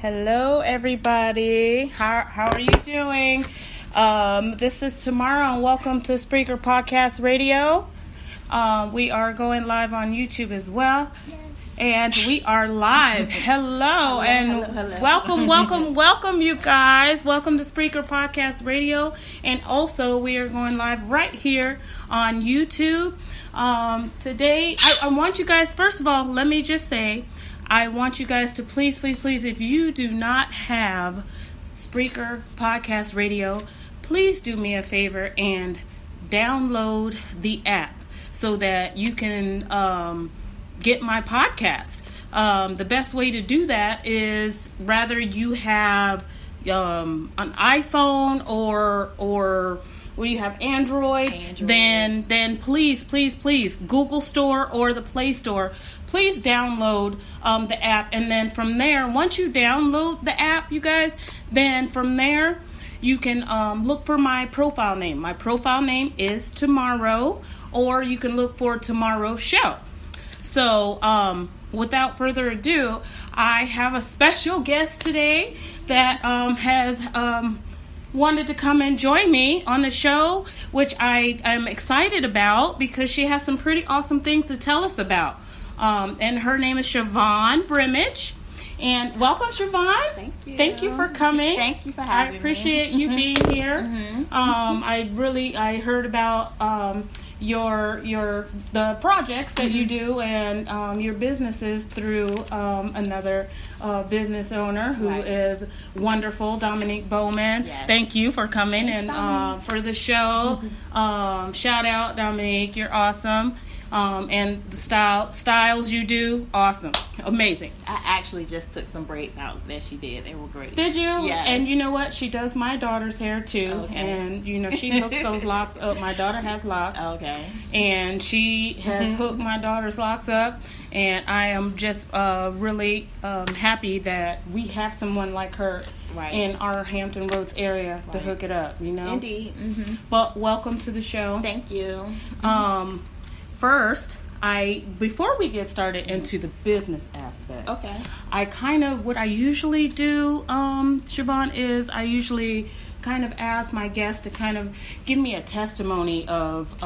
Hello, everybody. How are you doing? This is Tamara, and welcome to Spreaker Podcast Radio. We are going live on YouTube as well. Yes. And we are live. Hello, hello. welcome, you guys. Welcome to Spreaker Podcast Radio. And also, we are going live right here on YouTube. Today, I want you guys, first of all, let me just say, I want you guys to please, if you do not have Spreaker Podcast Radio, please do me a favor and download the app so that you can get my podcast. The best way to do that is rather you have an iPhone or you have Android. Then please Google Store or the Play Store, please download the app, and then from there, once you download the app, you guys, then from there you can look for my profile name. My profile name is Tomorrow, or you can look for Tomorrow Show. So without further ado, I have a special guest today that has wanted to come and join me on the show, which I am excited about because she has some pretty awesome things to tell us about. And her name is Siobhan Brimage. And welcome, Siobhan. Thank you. Thank you for coming. Thank you for having me. I appreciate you being here. I heard about the projects that you do and your businesses through another business owner who is wonderful, Dominique Bowman. Yes. Thank you for coming. Thanks, and for the show. Shout out, Dominique. You're awesome. And the styles you do, awesome, amazing. I actually just took some braids out that she did. They were great. Did you? Yes. And you know what? She does my daughter's hair too. Okay. And she hooks those locks up. My daughter has locks. Okay. And she has hooked my daughter's locks up. And I am just really happy that we have someone like her in our Hampton Roads area to hook it up. Indeed. Mm-hmm. But welcome to the show. Thank you. First, before we get started into the business aspect, what I usually do, Siobhan, is I usually kind of ask my guests to kind of give me a testimony of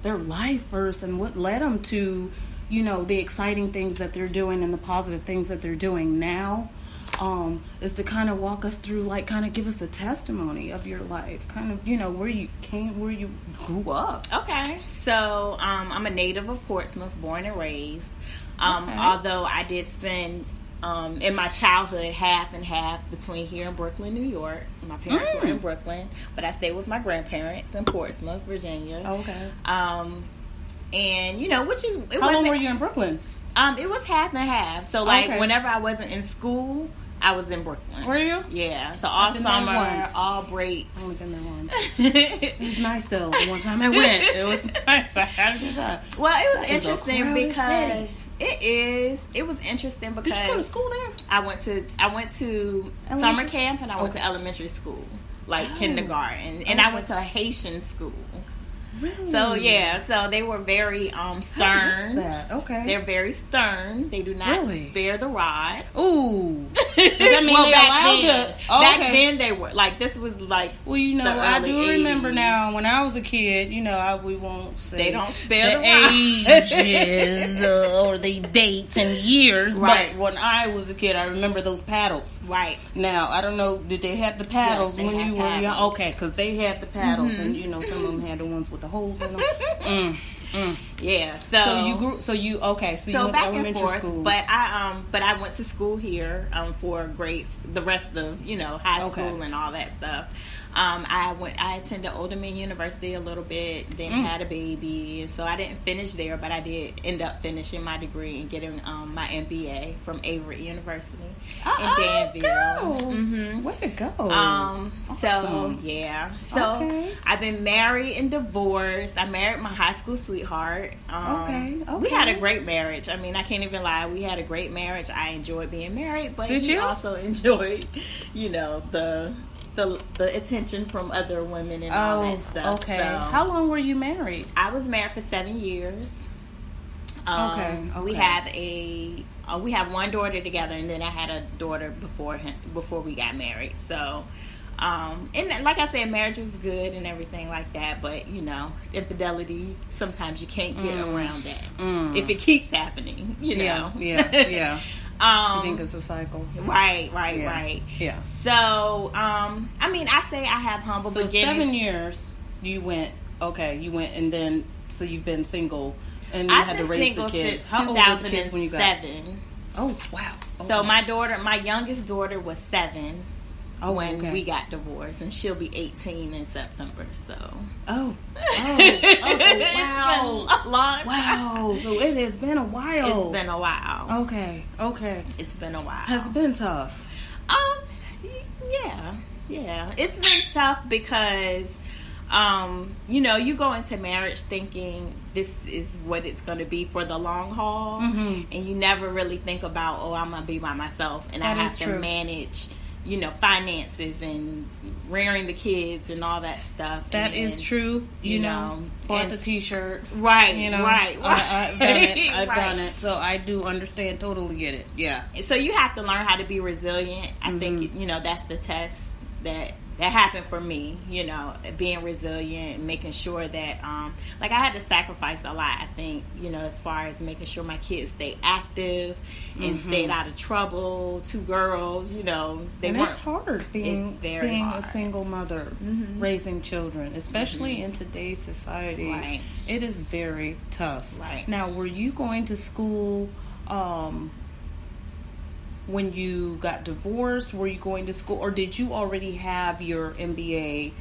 their life first and what led them to, the exciting things that they're doing and the positive things that they're doing now. Is to kind of walk us through, kind of give us a testimony of your life, kind of, where you grew up. Okay, so I'm a native of Portsmouth, born and raised. Although I did spend in my childhood half and half between here and Brooklyn, New York. My parents were in Brooklyn, but I stayed with my grandparents in Portsmouth, Virginia. Okay. And how long were you in Brooklyn? It was half and half. So whenever I wasn't in school, I was in Brooklyn. Were you? Yeah. So all summer, all breaks. I only been there once. It was nice though. The one time I went, it was nice. I had a good time. Well, it was interesting because it was interesting because. Did you go to school there? I went to summer camp and I went to elementary school, kindergarten, and I went to a Haitian school. Really? So they were very stern. That? Okay. They're very stern. They do not spare the rod. Ooh. Does that mean back then they were this was well, I do 80s. Remember now when I was a kid, we won't say they don't spare the ages or the dates and years, but when I was a kid, I remember those paddles. Right. Now I don't know, did they have the paddles when you were young? Okay, because they had the paddles, and some of them had the ones with the holes in them. Yeah. So you grew. So you okay? So you back and forth. School. But I went to school here for grades. The rest of high school and all that stuff. I attended Old Dominion University a little bit, then had a baby, and so I didn't finish there, but I did end up finishing my degree and getting my MBA from Avery University in Danville. Way to go! Awesome. So I've been married and divorced. I married my high school sweetheart. We had a great marriage. I mean, I can't even lie. We had a great marriage. I enjoyed being married, but he also enjoyed, the attention from other women and all that stuff. Okay. So, how long were you married? I was married for 7 years. We have one daughter together, and then I had a daughter before we got married. So, and like I said, marriage was good and everything like that. But infidelity, sometimes you can't get around that if it keeps happening. Yeah. You think it's a cycle? Right. Yeah. So, I say I have humble beginnings. 7 years you went, and then so you've been single. And you had to raise the kids. Since 2007. When you got... Oh, wow. Okay. So my youngest daughter was 7 when we got divorced, and she'll be 18 in September. So. Oh, wow. It's been a long time. Wow. So it has been a while. It's been a while. Okay. It's been a while. Has it been tough? Yeah. It's been tough because. You go into marriage thinking this is what it's going to be for the long haul, and you never really think about, I'm going to be by myself, and I have to manage, finances and rearing the kids and all that stuff. That is true. Bought the T-shirt. Right. I've done it. I've done it. So I do understand. Totally get it. Yeah. So you have to learn how to be resilient. I think that's the test that happened for me, being resilient and making sure that, I had to sacrifice a lot, I think, as far as making sure my kids stay active and stayed out of trouble. 2 girls, it's hard being hard. A single mother, raising children, especially in today's society. Right. It is very tough. Right. Now, were you going to school, when you got divorced? Were you going to school, or did you already have your MBA?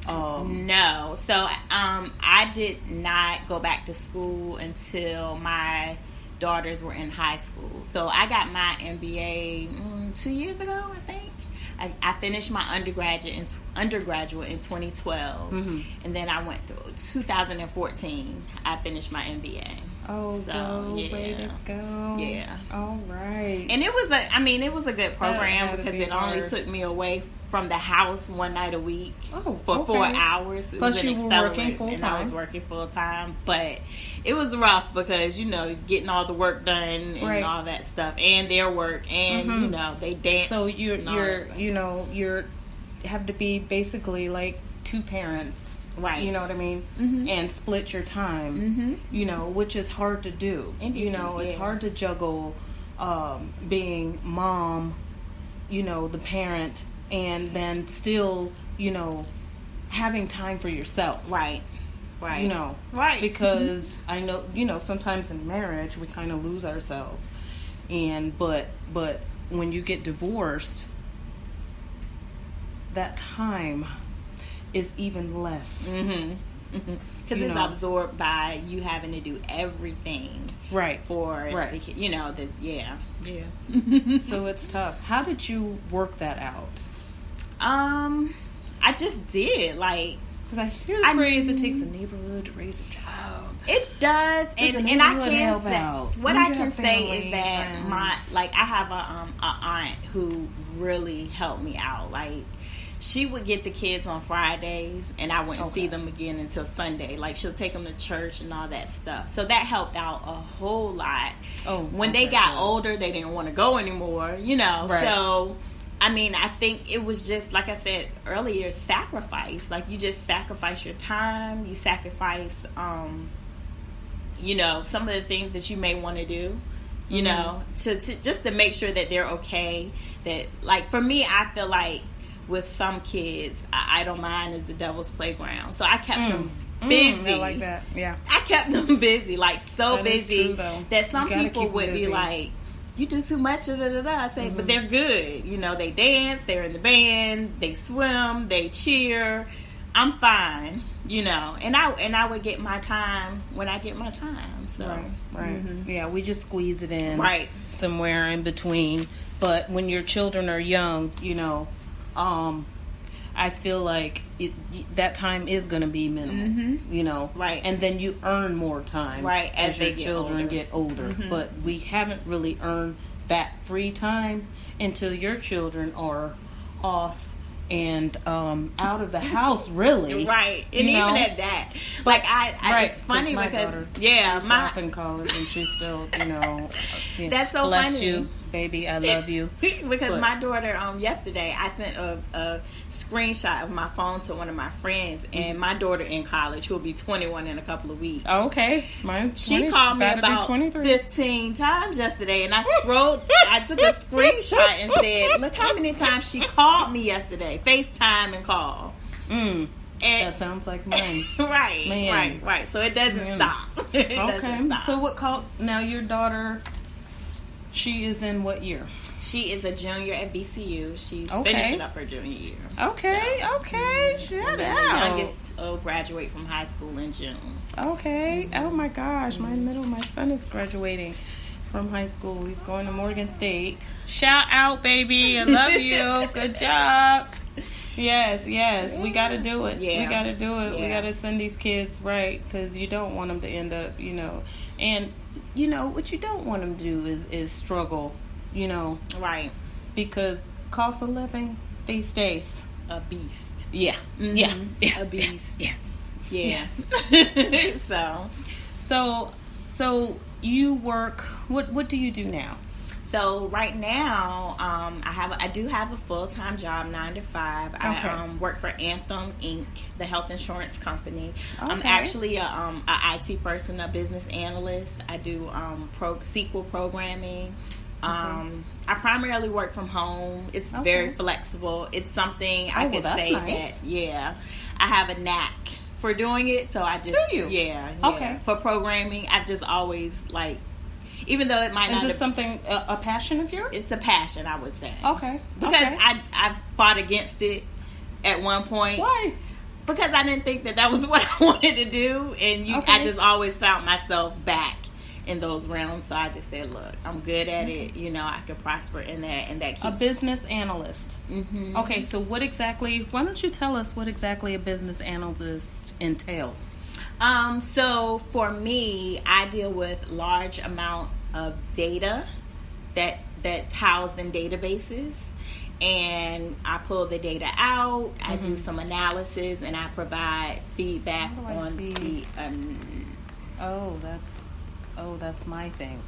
No. So I did not go back to school until my daughters were in high school. So I got my MBA 2 years ago, I think. I finished my undergraduate in 2012, and then I went through 2014. I finished my MBA. Oh, way to go! Yeah. All right. And it was a good program because it only took me away from the house one night a week for 4 hours. It Plus, was you were working full time. And I was working full time, but it was rough because getting all the work done and all that stuff, and their work, and they dance. So you have to be basically like 2 parents. Right. You know what I mean? And split your time, which is hard to do. Indeed. It's hard to juggle being mom, the parent, and then still, having time for yourself. Right. Right. Because I know, sometimes in marriage we kind of lose ourselves. But when you get divorced, that time is even less. Because it's absorbed by you having to do everything for the kid. Yeah. So it's tough. How did you work that out? I just did, because I hear the phrase, it takes a neighborhood to raise a child. It does, and I can say what I can say is that I have a aunt who really helped me out. She would get the kids on Fridays, and I wouldn't see them again until Sunday. She'll take them to church and all that stuff. So that helped out a whole lot. When they got older, they didn't want to go anymore, Right. So, I think it was just, like I said earlier, sacrifice. You just sacrifice your time. You sacrifice, some of the things that you may want to do. To just to make sure that they're okay. That, for me, I feel like with some kids, idle mind is the devil's playground. So I kept them busy. I like that. Yeah. I kept them busy, so busy true, that some people would be like, "You do too much." I say, but they're good. They dance. They're in the band. They swim. They cheer. I'm fine. And I would get my time when I get my time. So right. Yeah, we just squeeze it in somewhere in between. But when your children are young, I feel like that time is going to be minimal, Right. And then you earn more time as your children get older. But we haven't really earned that free time until your children are off and out of the house, really. Right. And even at that. But, it's funny because, she's off in college and she's still, that's so bless funny. you, baby, I love you. Because my daughter, yesterday, I sent a screenshot of my phone to one of my friends, and my daughter in college, who'll be 21 in a couple of weeks. Okay. She called me about 15 times yesterday, and I took a screenshot and said, look how many times she called me yesterday. FaceTime and call. And that sounds like mine. Right. So it doesn't stop. Doesn't stop. So now your daughter, she is in what year? She is a junior at VCU. She's finishing up her junior year. Okay. Shut out. The youngest will graduate from high school in June. Okay. Oh my gosh, my son is graduating from high school. He's going to Morgan State. Shout out, baby. I love you. Good job. Yes. We got to do it. Yeah. We got to do it. Yeah. We got to send these kids right, because you don't want them to end up, and what you don't want them to do is struggle, Right. Because cost of living these days, a beast. Yeah. Mm-hmm. Yeah. A beast. Yes. So you work. What do you do now? So right now, I do have a full-time job, 9 to 5. Okay. I work for Anthem Inc., the health insurance company. Okay. I'm actually a IT person, a business analyst. I do SQL programming. I primarily work from home. It's very flexible. It's something I could say nice. that I have a knack for doing it. So I just Okay. For programming, I've just always even though it might not. Is this something a passion of yours? It's a passion, I would say. Okay. Because I fought against it at one point. Why? Because I didn't think that was what I wanted to do, and I just always found myself back in those realms. So I just said, look, I'm good at it. I can prosper in that, and that keeps a business analyst. Mm-hmm. Okay, so why don't you tell us what exactly a business analyst entails? So for me, I deal with large amount of data that's housed in databases, and I pull the data out. I do some analysis, and I provide feedback on the. That's my thing.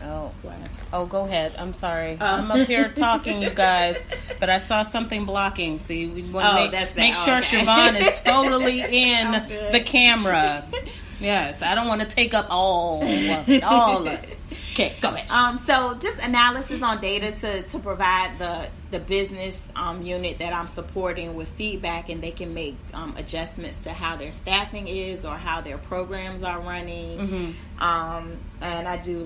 What? Oh, go ahead. I'm sorry. I'm up here talking, you guys, but I saw something blocking. See, we want to make sure Siobhan is totally in the camera. Yes, I don't want to take up all of it. Okay, go ahead. So just analysis on data to provide the business unit that I'm supporting with feedback, and they can make adjustments to how their staffing is or how their programs are running. And I do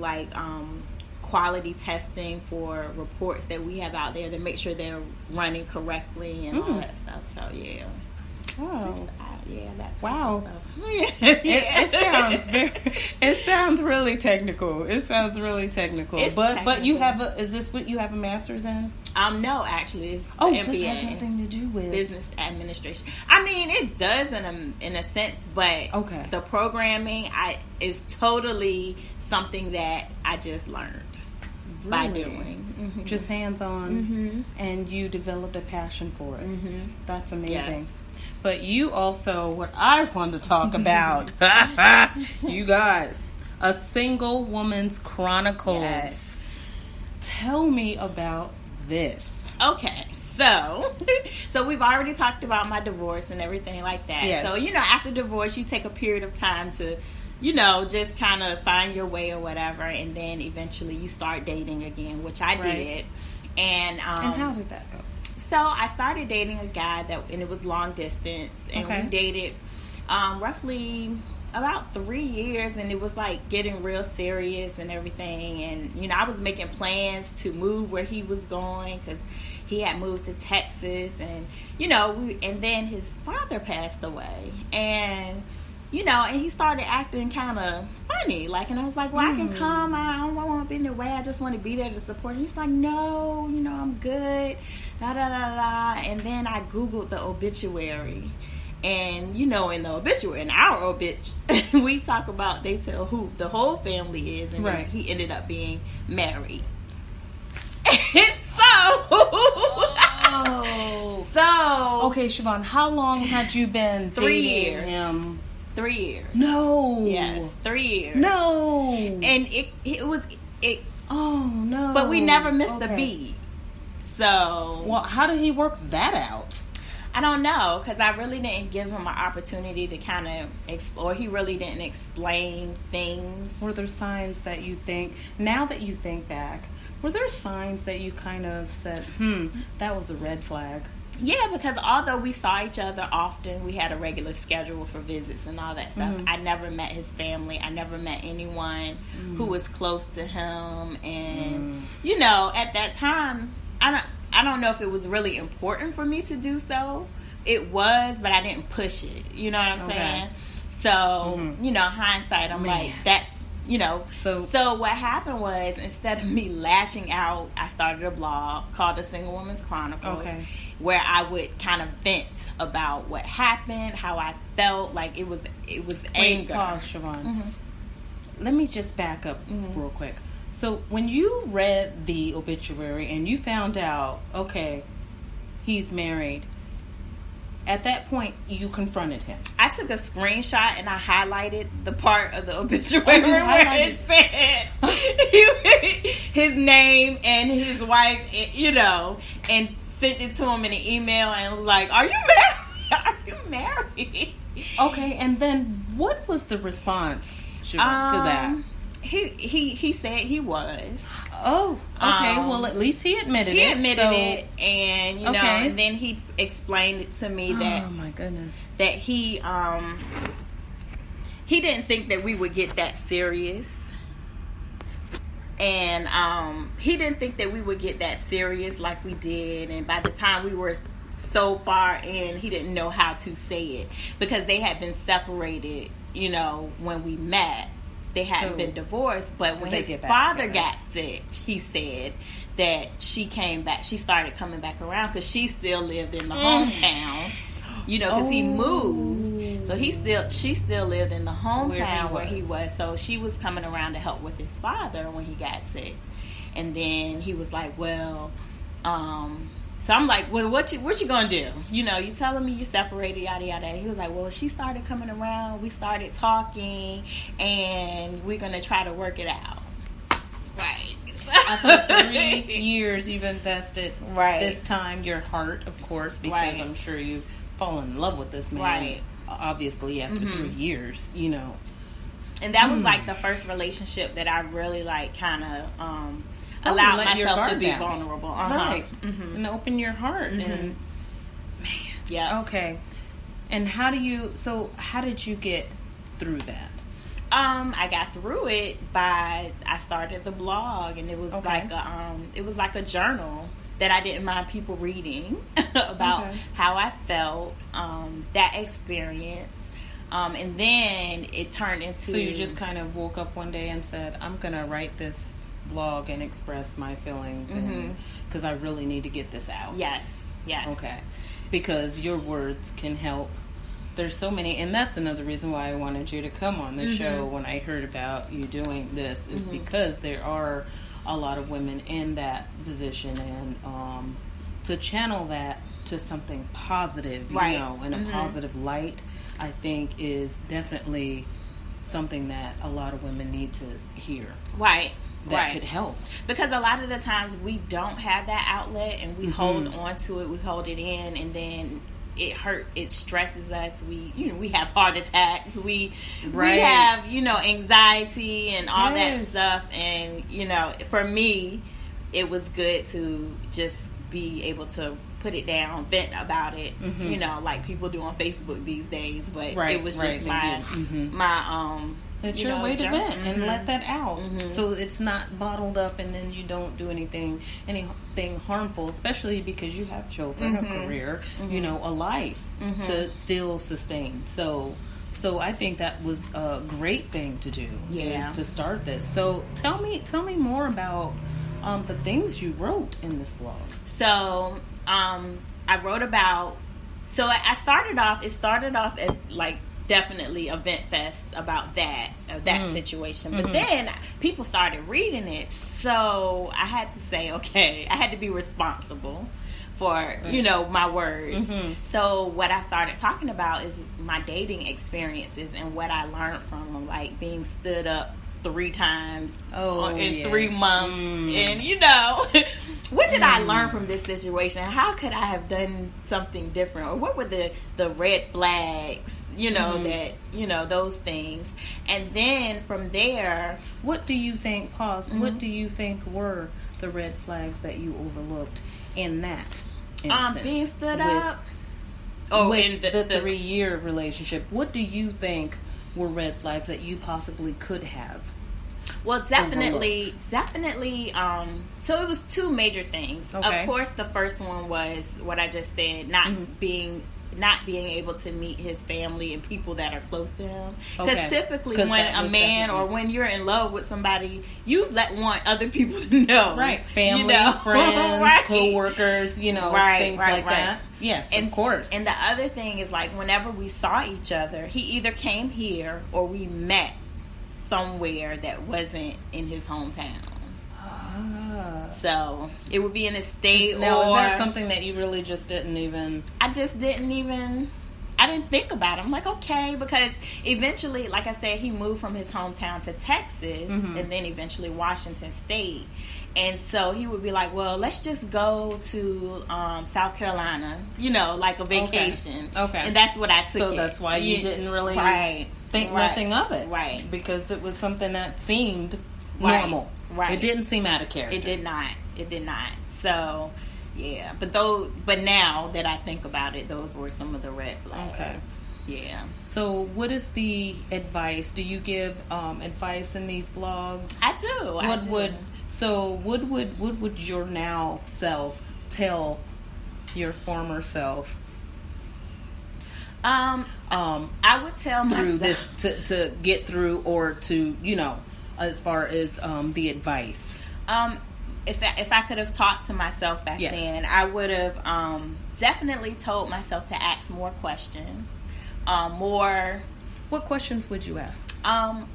quality testing for reports that we have out there to make sure they're running correctly and all that stuff. So yeah. Oh. That's wow. Stuff. It sounds really technical. But you have you have a master's in? No, actually, it's MBA. This has nothing to do with business administration. I mean, it does in a sense, but the programming is totally something that I just learned by doing. Just hands on, and you developed a passion for it. That's amazing. Yes. But you also, what I want to talk about, you guys, a single woman's chronicles. Yes. Tell me about this. Okay, so we've already talked about my divorce and everything like that. Yes. So, after divorce, you take a period of time to, just kind of find your way or whatever, and then eventually you start dating again, which I did. And how did that go? So I started dating a guy and it was long distance, and we dated roughly about 3 years, and it was getting real serious and everything. And I was making plans to move where he was going because he had moved to Texas, and and then his father passed away, and and he started acting kind of funny, and I was like, well, I can come, I don't want to be in the way, I just want to be there to support him. He's like, no, I'm good, da da da da. And then I Googled the obituary, and in the obituary, in our obit, we talk about, they tell who the whole family is, and then he ended up being married. So Okay, Siobhan, how long had you been 3 dating years. him? 3 years. No. Yes, 3 years. No. And it was. Oh, no. But we never missed a beat. So. Well, how did he work that out? I don't know, because I really didn't give him an opportunity to kind of explore. He really didn't explain things. Were there signs that you think, now that you think back, were there signs that you kind of said, that was a red flag? Yeah, because although we saw each other often, we had a regular schedule for visits and all that stuff. I never met his family. I never met anyone who was close to him. And, you know, at that time, I don't know if it was really important for me to do so. It was, but I didn't push it. You know what I'm saying? So, you know, hindsight, I'm like, that's, you know. So what happened was, instead of me lashing out, I started a blog called The Single Woman's Chronicles, where I would kind of vent about what happened, how I felt. Like, it was anger. Pause, Siobhan. Let me just back up real quick. So when you read the obituary and you found out, okay, he's married, at that point you confronted him. I took a screenshot and I highlighted the part of the obituary where it said his name and his wife, you know, and sent it to him in an email and was like, "Are you married? Are you married?" Okay, and then what was the response to that? He said he was. Oh, okay. Well, at least he admitted it. He admitted it, and you know, and then he explained it to me that. Oh my goodness. That he didn't think that we would get that serious, and he didn't think that we would get that serious like we did, and by the time we were so far in, he didn't know how to say it because they had been separated. You know, when we met. They hadn't been divorced, but when his father got sick, he said that she came back. She started coming back around because she still lived in the hometown, you know, because he moved. So she still lived in the hometown where he was. So she was coming around to help with his father when he got sick. And then he was like, well, so I'm like, well, what you gonna do? You know, you telling me you separated, yada, yada. He was like, well, she started coming around. We started talking, and we're going to try to work it out. Right. After 3 years, you've invested this time, your heart, of course, because I'm sure you've fallen in love with this man, obviously, after 3 years, you know. And that was, like, the first relationship that I really, like, kind of... allow myself to be vulnerable. Right. And open your heart. And man. Okay. And how did you get through that? I got through it by I started the blog, and it was like a journal that I didn't mind people reading about how I felt, that experience. And then it turned into... So you just kind of woke up one day and said, I'm going to write this blog and express my feelings because I really need to get this out. Yes. Okay. Because your words can help. There's so many, and that's another reason why I wanted you to come on the show when I heard about you doing this, is because there are a lot of women in that position, and to channel that to something positive, you know, in a positive light, I think is definitely something that a lot of women need to hear. Right. That could help. Because a lot of the times we don't have that outlet, and we hold on to it, we hold it in, and then it stresses us. We have heart attacks. We have, anxiety and all that stuff. And, for me, it was good to just be able to put it down, vent about it, like people do on Facebook these days. But it was just my it's your way to vent and let that out. So it's not bottled up, and then you don't do anything harmful, especially because you have children, a career, a life to still sustain. So I think that was a great thing to do, is to start this. So tell me more about the things you wrote in this blog. So I wrote about, it started off as like definitely a vent fest about that situation. But then people started reading it, so I had to say, okay, I had to be responsible for my words. So what I started talking about is my dating experiences and what I learned from them, like being stood up 3 times in 3 months. And what did I learn from this situation? How could I have done something different, or what were the red flags, that those things. And then from there, what do you think what do you think were the red flags that you overlooked in that instance? Being stood up. In the 3-year relationship, what do you think were red flags that you possibly could have? Well, definitely. So it was 2 major things. Okay. Of course, the first one was what I just said, not being able to meet his family and people that are close to him. Because typically when a man or when you're in love with somebody, you want other people to know. Right. Family, friends, co-workers, things like that. Yes, of course. And the other thing is, like, whenever we saw each other, he either came here or we met somewhere that wasn't in his hometown. So it would be in a state. Now, is that something that you really just didn't even? I didn't think about it. I'm like, okay, because eventually, like I said, he moved from his hometown to Texas and then eventually Washington State. And so he would be like, well, let's just go to South Carolina, like a vacation. Okay. And that's what I took. So that's why you didn't really think nothing of it. Right. Because it was something that seemed normal. Right. It didn't seem out of character. It did not. So, yeah. But now that I think about it, those were some of the red flags. Okay. Yeah. So, what is the advice? Do you give advice in these vlogs? I do. What would your now self tell your former self? I would tell through myself this to get through, or to as far as the advice. If I could have talked to myself back then, I would have definitely told myself to ask more questions. What questions would you ask? Not,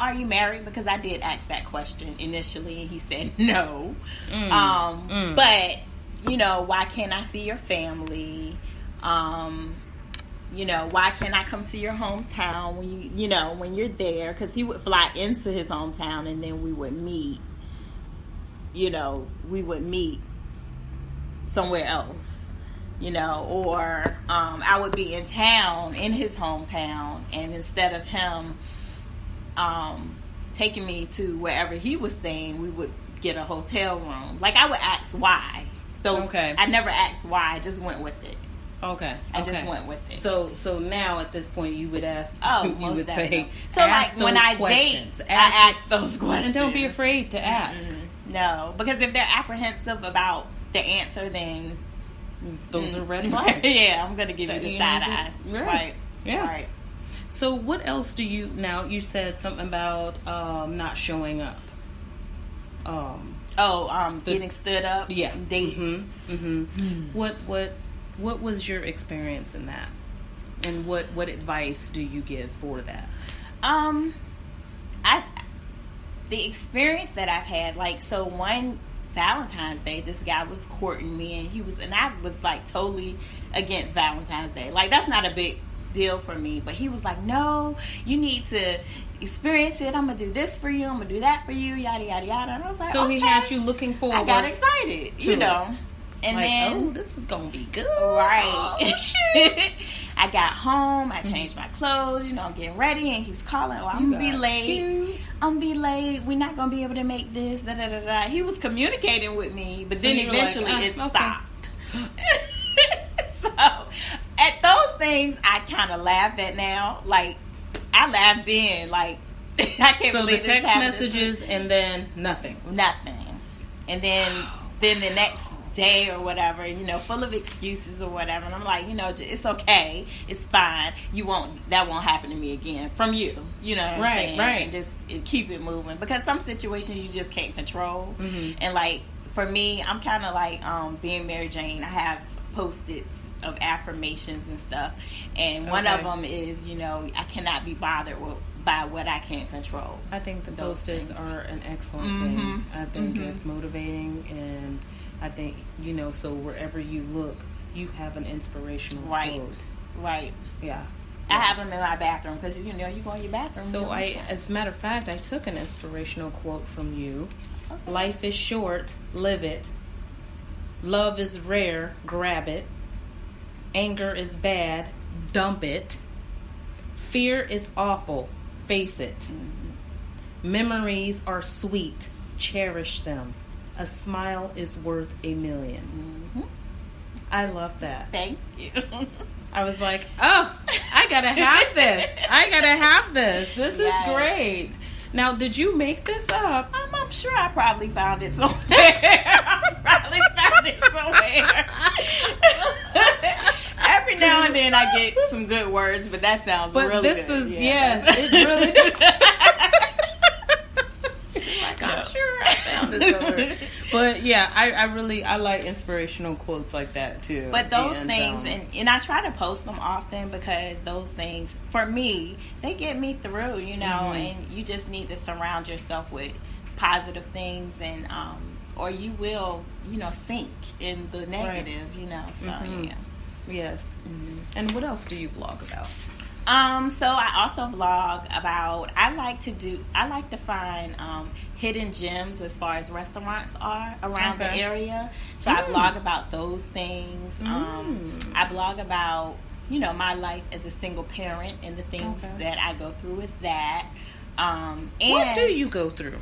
are you married? Because I did ask that question initially, and he said no. But why can't I see your family? Why can't I come to your hometown when you're there? Because he would fly into his hometown and then we would meet. We would meet somewhere else. Or I would be in town in his hometown, and instead of him taking me to wherever he was staying, we would get a hotel room. Like, I would ask why. I never asked why. I just went with it. Okay. I just went with it. So now at this point you would ask. You would say. So like when I date, I ask those questions. And don't be afraid to ask. No, because if they're apprehensive about the answer, then those are red flags. Yeah, I'm gonna give you the side eye. Right. Yeah. Right. So what else do you now? You said something about not showing up. Getting stood up. Yeah. Dates. What was your experience in that? And what advice do you give for that? The experience that I've had, like, so one Valentine's Day, this guy was courting me, and I was like totally against Valentine's Day. Like, that's not a big deal for me, but he was like, no, you need to experience it. I'm gonna do this for you, I'm gonna do that for you, yada yada yada. And I was like, so okay. He had you looking forward. I got excited, And like, then, this is gonna be good, right? Oh, shit. I got home, I changed my clothes, I'm getting ready, and he's calling. Oh, I'm gonna be late. I'm gonna be late. We're not gonna be able to make this. Da da da da. He was communicating with me, but then eventually it stopped. So at those things, I kind of laugh at now. Like, I laughed then. Like, I can't believe this happened. So the text messages and then nothing. And then the next day or whatever, full of excuses or whatever, and I'm like, it's okay, it's fine, that won't happen to me again from you, what I'm saying? Right. And just keep it moving, because some situations you just can't control. And like for me, I'm kind of like being Mary Jane. I have post-its of affirmations and stuff, and one of them is, I cannot be bothered by what I can't control. I think the Post-its are an excellent Mm-hmm. thing. I think it's motivating, and I think, so wherever you look, you have an inspirational quote. Right. Yeah. I have them in my bathroom because, you go in your bathroom. So as a matter of fact, I took an inspirational quote from you. Okay. Life is short, live it. Love is rare, grab it. Anger is bad, dump it. Fear is awful, face it. Mm-hmm. Memories are sweet, cherish them. A smile is worth a million. Mm-hmm. I love that. Thank you. I was like, oh, I gotta have this. I gotta have this. This is great. Now, did you make this up? I'm sure I probably found it somewhere. Every now and then I get some good words, but that sounds really good. But this was, yes, it really did. I'm sure I found it somewhere. But yeah, I like inspirational quotes like that too. But those things, and I try to post them often because those things, for me, they get me through, and you just need to surround yourself with positive things, and or you will, sink in the negative, so yeah. Yes. And what else do you vlog about? So I also vlog about, I like to find hidden gems as far as restaurants are around the area. So I blog about those things. I blog about, my life as a single parent and the things that I go through with that. And what do you go through?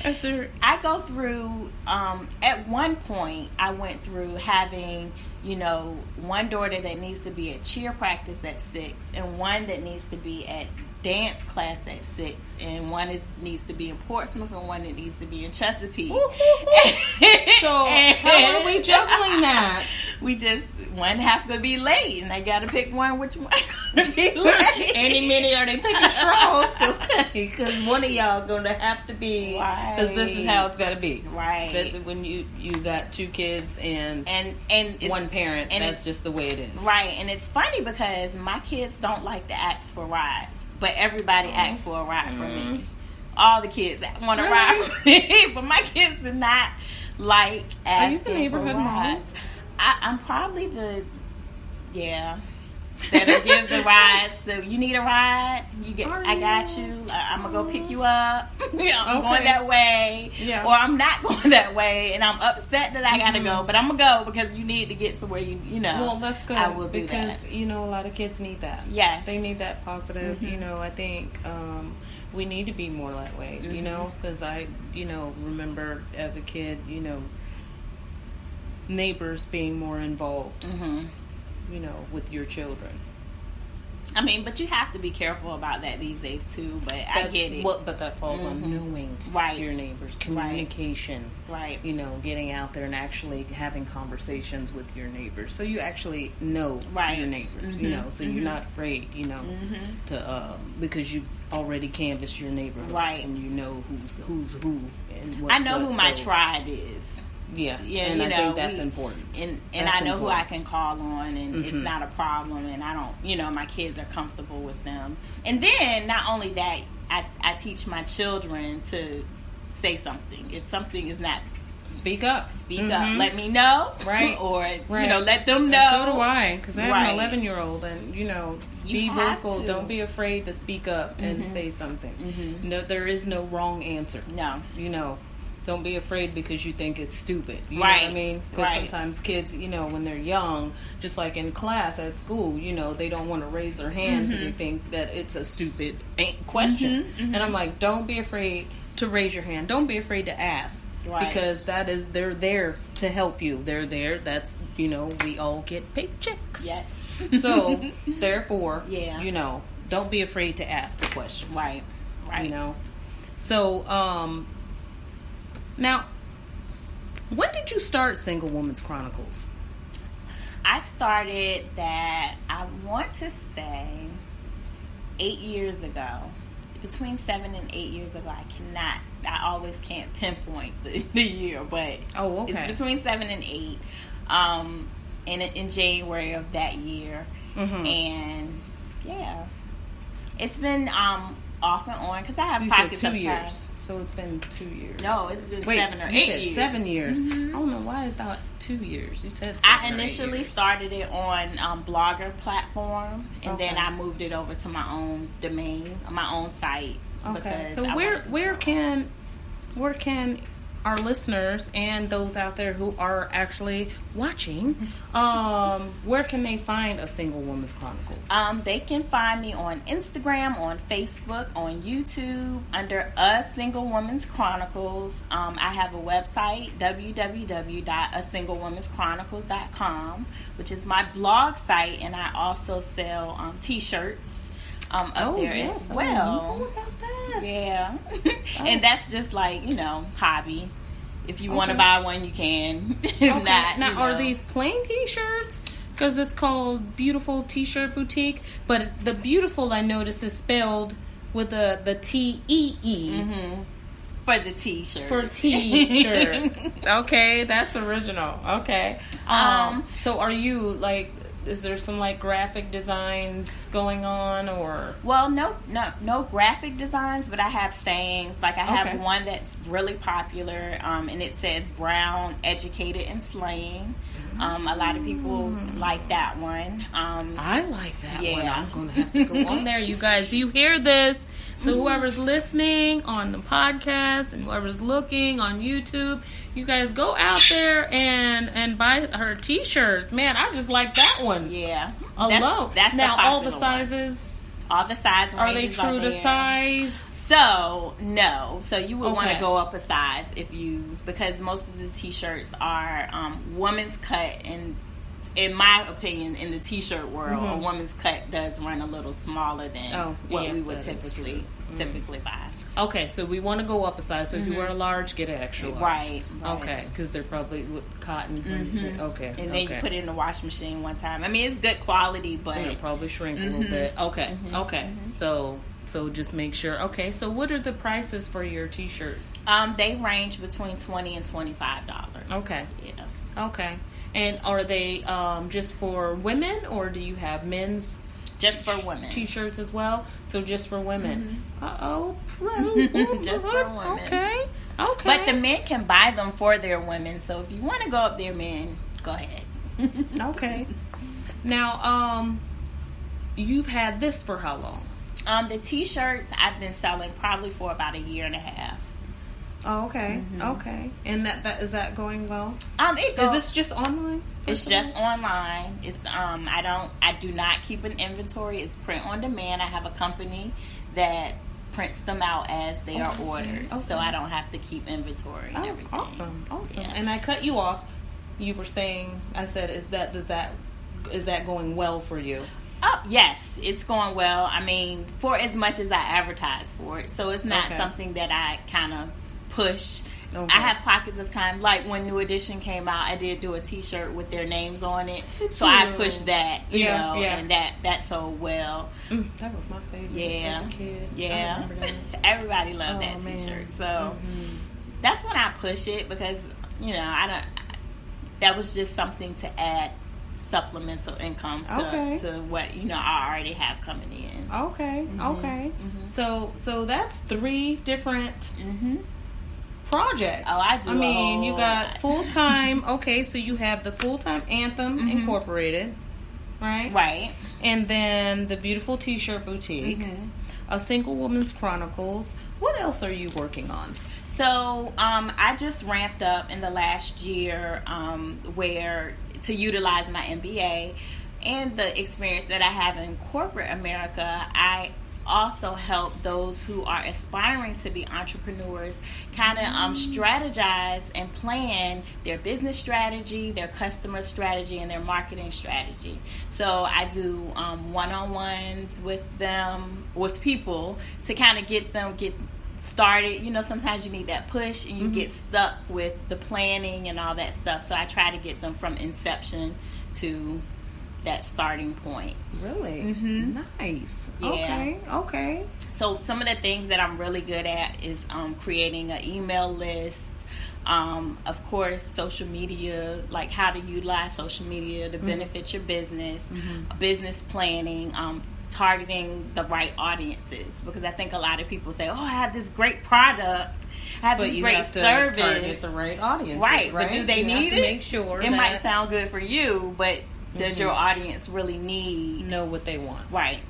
I go through, at one point, I went through having, one daughter that needs to be at cheer practice at 6, and one that needs to be at dance class at 6, and one needs to be in Portsmouth, and one that needs to be in Chesapeake. So how are we juggling that? One have to be late, and I got to pick one which one to be late. Any minute are they picking straws? Okay, because one of y'all going to have to be, because this is how it's got to be. Right. When you got 2 kids and one parent, and that's just the way it is. Right, and it's funny because my kids don't like to ask for rides, but everybody asks for a ride from me. All the kids want to ride from me, but my kids do not like asking. Are you the neighborhood mom? I'm probably that'll give the rides. So you need a ride? I got you. I'm gonna go pick you up. I'm going that way, or I'm not going that way, and I'm upset that I gotta go, but I'm gonna go because you need to get to where you know. Well, that's good. I will do because that. a lot of kids need that. Yes, they need that positive. I think we need to be more that way. Because I remember as a kid, neighbors being more involved, with your children. I mean, but you have to be careful about that these days too. But I get it. But that falls on knowing your neighbors, communication, right? Getting out there and actually having conversations with your neighbors, so you actually know your neighbors. So you're not afraid, to because you've already canvassed your neighborhood, right? And you know who's who and what. I know who my tribe is. Yeah, and I think that's important. And I know who I can call on, and it's not a problem. And I don't, my kids are comfortable with them. And then not only that, I teach my children to say something. If something is not, speak up. Up. Let me know, right? Or let them know. And so do I, because I have an 11-year-old, and be vocal. Don't be afraid to speak up and say something. No, there is no wrong answer. No, don't be afraid because you think it's stupid. You know what I mean? Because sometimes kids, when they're young, just like in class at school, they don't want to raise their hand because they think that it's a stupid question. And I'm like, don't be afraid to raise your hand. Don't be afraid to ask. Right. Because they're there to help you. They're there. That's, we all get paychecks. Yes. So, therefore, don't be afraid to ask a question. Right. So, now, when did you start Single Woman's Chronicles? I started that, I want to say, 8 years ago. Between 7 and 8 years ago. I always can't pinpoint the year, but it's between 7 and 8. In January of that year. And, yeah. It's been off and on because I have you pockets said 2 of years. time. So it's been 2 years. No, it's been Wait, 7 or you 8 said years. 7 years. Mm-hmm. I don't know why I thought 2 years. You said 7 I or 8 initially years. started it on Blogger platform, and Okay. then I moved it over to my own domain, my own site. Okay. Because So I where wanted control. where can our listeners and those out there who are actually watching, where can they find A Single Woman's Chronicles? They can find me on Instagram, on Facebook, on YouTube under A Single Woman's Chronicles. I have a website, www.asinglewomanschronicles.com, which is my blog site, and I also sell t-shirts up there as well. I know about that. Yeah. And that's just like, hobby. If you want to buy one, you can. If not, now, are these plain t-shirts? Because it's called Beautiful T-Shirt Boutique, but the beautiful, I noticed, is spelled with the T-E-E. Mm-hmm. For the t-shirt. For t-shirt. Okay, that's original. Okay. So are you, like, is there some, like, graphic designs going on, or? Well, no graphic designs, but I have sayings. Like, I have one that's really popular, and it says "Brown, educated, and slaying." A lot of people like that one. I like that one. Yeah. I'm going to have to go on there. You guys, you hear this. So whoever's listening on the podcast and whoever's looking on YouTube, you guys go out there and buy her t-shirts. Man, I just like that one. Yeah. Alone. That's now, the all the popular one. sizes. All the size Are they ranges true to there. size? So, no. So, you would want to Okay. go up a size because most of the t-shirts are woman's cut, and in my opinion, in the t-shirt world, a woman's cut does run a little smaller than what we would typically buy. Okay, so we want to go up a size. So if you wear a large, get an extra large. Right. Okay, because they're probably with cotton. Okay. And then you put it in the washing machine one time. I mean, it's good quality, but it'll probably shrink a little bit. Okay. Okay. So just make sure. Okay. So what are the prices for your t-shirts? they range between $20 and $25. Okay. Yeah. Okay. And are they just for women, or do you have men's? Just for women. T-shirts as well. So just for women. Just for women. Okay. But the men can buy them for their women. So if you want to go up there, men, go ahead. Okay. Now, you've had this for how long? The t-shirts I've been selling probably for about a year and a half. Oh, okay. Okay. And that is that going well? It goes. Is this just online? It's just online. It's I do not keep an inventory. It's print on demand. I have a company that prints them out as they are ordered, so I don't have to keep inventory and everything. Awesome. Yeah. And I cut you off. You were saying, I said, is that going well for you? Oh, yes, it's going well. I mean, for as much as I advertise for it, so it's not something that I kind of push. Okay. I have pockets of time, like when New Edition came out, I did do a t-shirt with their names on it, so I pushed that, you know, and that sold well. That was my favorite as a kid. Yeah. I remember that. Everybody loved that man. t-shirt, so that's when I push it, because that was just something to add supplemental income to what I already have coming in. Okay. So that's 3 different projects. Oh, I do. I mean, you got full time. Okay, so you have the full time Anthem Incorporated, right? Right. And then the Beautiful T-Shirt Boutique, A Single Woman's Chronicles. What else are you working on? So I just ramped up in the last year where to utilize my MBA and the experience that I have in corporate America. I also help those who are aspiring to be entrepreneurs kind of strategize and plan their business strategy, their customer strategy, and their marketing strategy. So I do one-on-ones with people to kind of get started. Sometimes you need that push and you get stuck with the planning and all that stuff. So I try to get them from inception to that starting point. Really? Nice. Yeah. Okay. So some of the things that I'm really good at is creating an email list. Of course, social media, like how to utilize social media to benefit your business, business planning, targeting the right audiences, because I think a lot of people say, oh, I have this great product, I have this great service, target the right audience, right? But do they need it? Make sure it might sound good for you, but does your audience really know what they want? Right.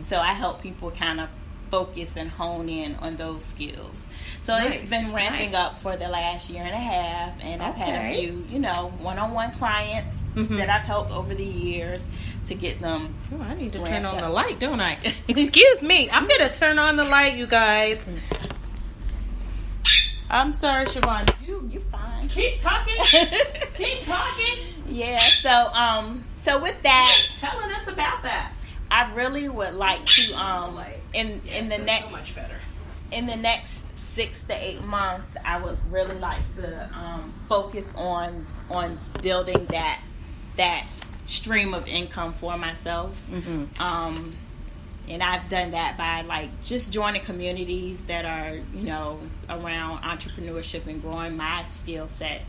So I help people kind of focus and hone in on those skills. So it's been ramping up for the last year and a half, and I've had a few, one-on-one clients that I've helped over the years to get them. Oh, I need to turn on the light, don't I? Excuse me, I'm going to turn on the light, you guys. I'm sorry, Siobhan. You fine. Keep talking. Keep talking. Yeah. So with that, telling us about that. I really would like to in the next so much better. In the next 6 to 8 months, I would really like to focus on building that stream of income for myself. And I've done that by just joining communities that are around entrepreneurship and growing my skill set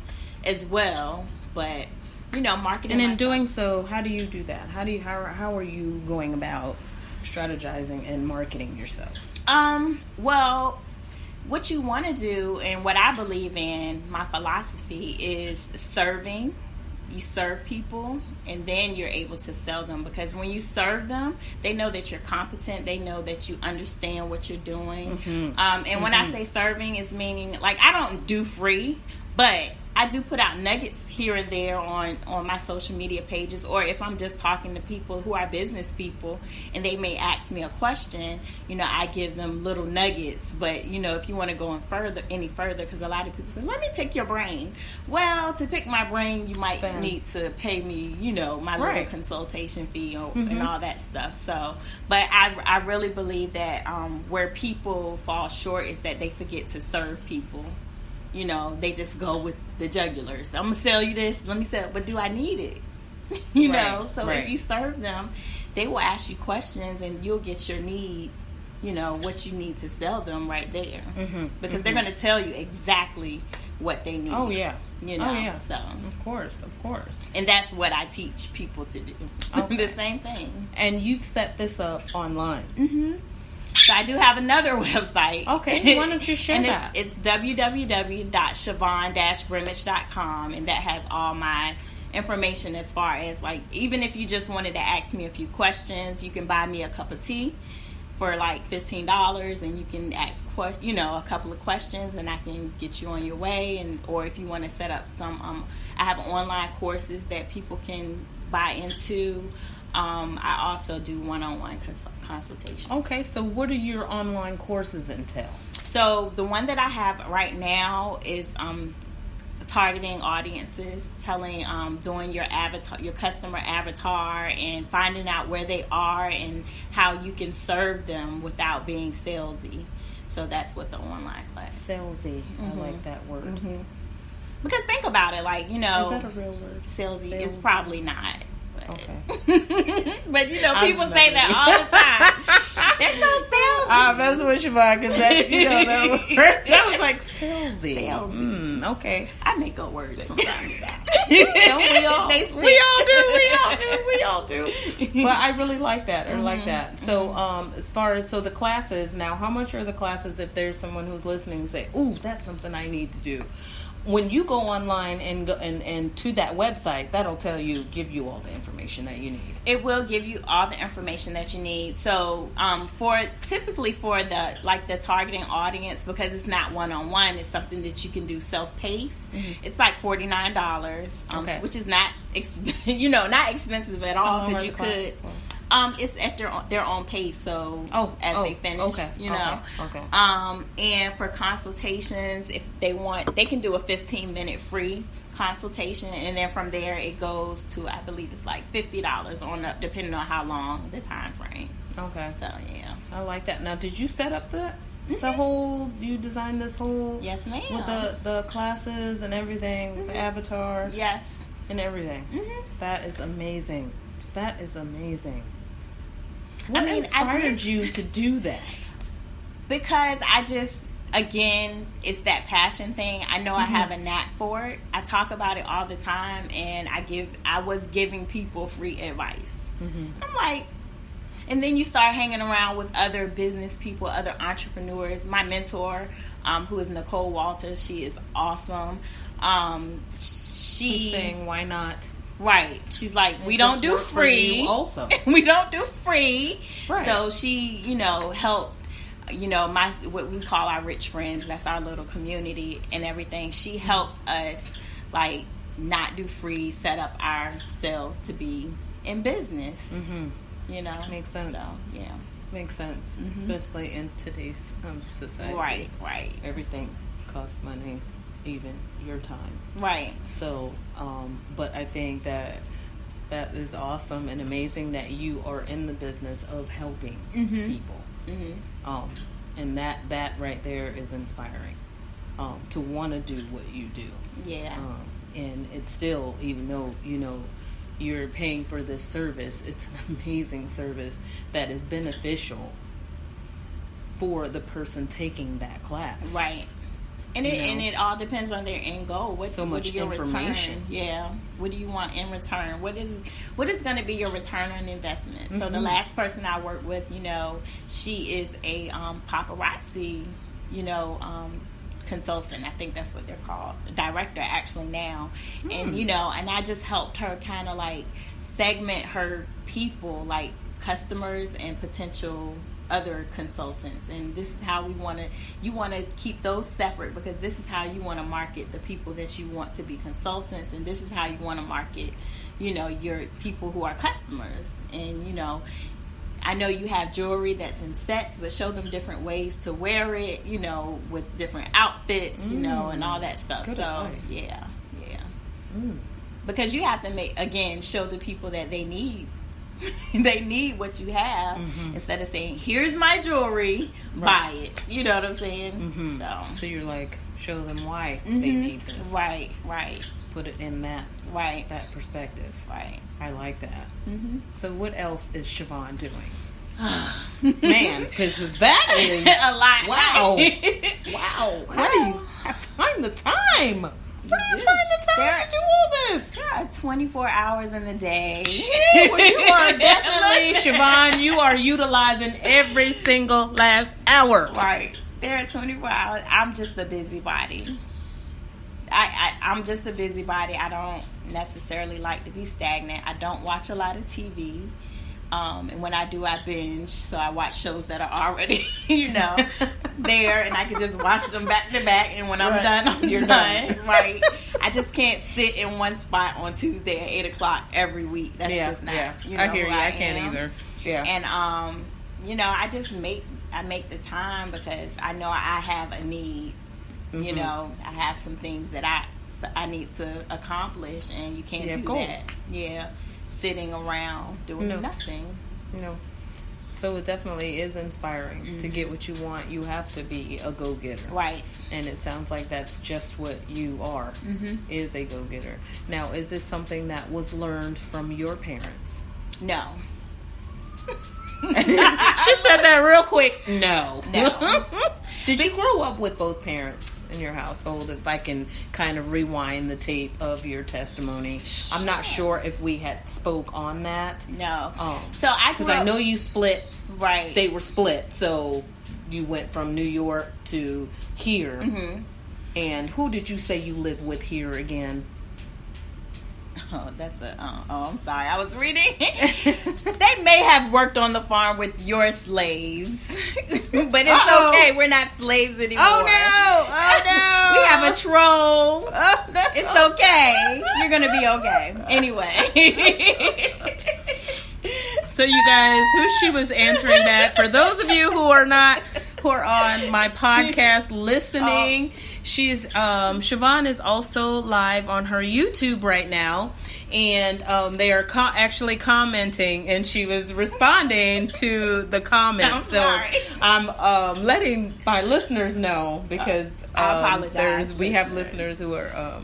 as well. But marketing. And in doing so, how do you do that? How are you going about strategizing and marketing yourself? Well, what you want to do, and what I believe in, my philosophy is serving. You serve people, and then you're able to sell them, because when you serve them, they know that you're competent. They know that you understand what you're doing. And when I say serving, is meaning I don't do free, but I do put out nuggets here and there on my social media pages, or if I'm just talking to people who are business people and they may ask me a question, I give them little nuggets. But if you want to go any further, because a lot of people say, let me pick your brain. Well, to pick my brain, you might need to pay me, my little consultation fee and all that stuff. So, but I really believe that where people fall short is that they forget to serve people. They just go with the jugulars. I'm going to sell you this. Let me sell, but do I need it? So if you serve them, they will ask you questions, and you'll get your need, what you need to sell them right there. Because they're going to tell you exactly what they need. Oh, yeah. So. Of course. And that's what I teach people to do. The same thing. And you've set this up online. So I do have another website. Okay, why don't you share that? It's www.siobhan-brimage.com, and that has all my information as far as even if you just wanted to ask me a few questions, you can buy me a cup of tea for $15, and you can ask a couple of questions, and I can get you on your way. Or if you want to set up some, I have online courses that people can buy into. I also do one-on-one consultation. Okay, so what do your online courses entail? So the one that I have right now is targeting audiences, doing your avatar, your customer avatar, and finding out where they are and how you can serve them without being salesy. So that's what the online class. Salesy, I like that word. Because think about it, is that a real word? Salesy. It's probably not. Okay. But people say that all the time. They're so salesy. I'm messing with Siobhan, because that was like salesy. Okay. I make up words from time to time. Don't we all? We all do. But I really like that. So as far as the classes, now how much are the classes if there's someone who's listening and say, ooh, that's something I need to do? When you go online and to that website, that'll give you all the information that you need. It will give you all the information that you need. So, typically for the targeting audience, because it's not one-on-one, it's something that you can do self-paced. It's $49, which is not not expensive at all, because you could. It's at their own pace, so as they finish, Okay. And for consultations, if they want, they can do a 15-minute free consultation, and then from there it goes to, I believe it's $50 depending on how long the time frame. Okay. So yeah, I like that. Now, did you set up the whole? You designed this whole? Yes, ma'am. With the classes and everything, the avatar. Yes. And everything. That is amazing. What inspired you to do that? Because again, it's that passion thing. I know I have a knack for it. I talk about it all the time, and I was giving people free advice. I'm like, And then you start hanging around with other business people, other entrepreneurs. My mentor, who is Nicole Walters, she is awesome. She's saying, why not? Right. She's like, we don't do free. Also. We don't do free. Right. So she, helped, what we call our rich friends. That's our little community and everything. She helps us, like, not do free, set up ourselves to be in business. Mm-hmm. Makes sense. So, yeah. Makes sense. Mm-hmm. Especially in today's society. Right. Everything costs money, even your time. Right. So, but I think that is awesome and amazing that you are in the business of helping people. Mm-hmm. And that right there is inspiring. To want to do what you do. Yeah. And it's still, even though, you're paying for this service, it's an amazing service that is beneficial for the person taking that class. Right. And it all depends on their end goal. What is your information. Return? Yeah. What do you want in return? What is going to be your return on investment? Mm-hmm. So the last person I worked with, she is a paparazzi, consultant. I think that's what they're called. Director actually now. And and I just helped her kind of like segment her people, like customers and potential other consultants. And this is how you want to keep those separate, because this is how you want to market the people that you want to be consultants, and this is how you want to market your people who are customers. And I know you have jewelry that's in sets, but show them different ways to wear it, with different outfits, and all that stuff. Good advice. Yeah. Because you have to show the people that they need. They need what you have, instead of saying, here's my jewelry, buy it. You know what I'm saying? Mm-hmm. So you're like, show them why they need this. Right. Put it in that perspective. Right. I like that. Mm-hmm. So what else is Siobhan doing? Man, because that is a lot. Wow. How do you find the time? Where do you find the time to do all this? There are 24 hours in the day. Well, you are definitely, Siobhan, you are utilizing every single last hour. Right. There are 24 hours. I'm just a busybody. I'm just a busybody. I don't necessarily like to be stagnant. I don't watch a lot of TV. And when I do, I binge. So I watch shows that are already, there, and I can just watch them back to back. And when I'm done, I'm done. Right. I just can't sit in one spot on Tuesday at 8:00 every week. That's just not. I hear you. I can't either. Yeah. And I just make the time, because I know I have a need. I have some things that I need to accomplish, and you can't do that. Yeah. Sitting around doing nothing. No. So it definitely is inspiring. To get what you want, you have to be a go-getter. Right. And it sounds like that's just what you are, is a go-getter. Now, is this something that was learned from your parents? No. She said that real quick. No. Did you grow up with both parents in your household? If I can kind of rewind the tape of your testimony. I'm not sure if we had spoke on that. No. So because I know you split. Right. They were split. So you went from New York to here. Mm-hmm. And who did you say you lived with here again? Oh, I'm sorry. I was reading. They may have worked on the farm with your slaves. But it's okay. We're not slaves anymore. Oh, no. We have a troll. Oh, no. It's okay. You're going to be okay. Anyway. So, you guys, who she was answering back, for those of you who are on my podcast listening, she's Siobhan is also live on her YouTube right now, and they are actually commenting, and she was responding to the comments. I'm letting my listeners know, because I apologize. We have listeners who are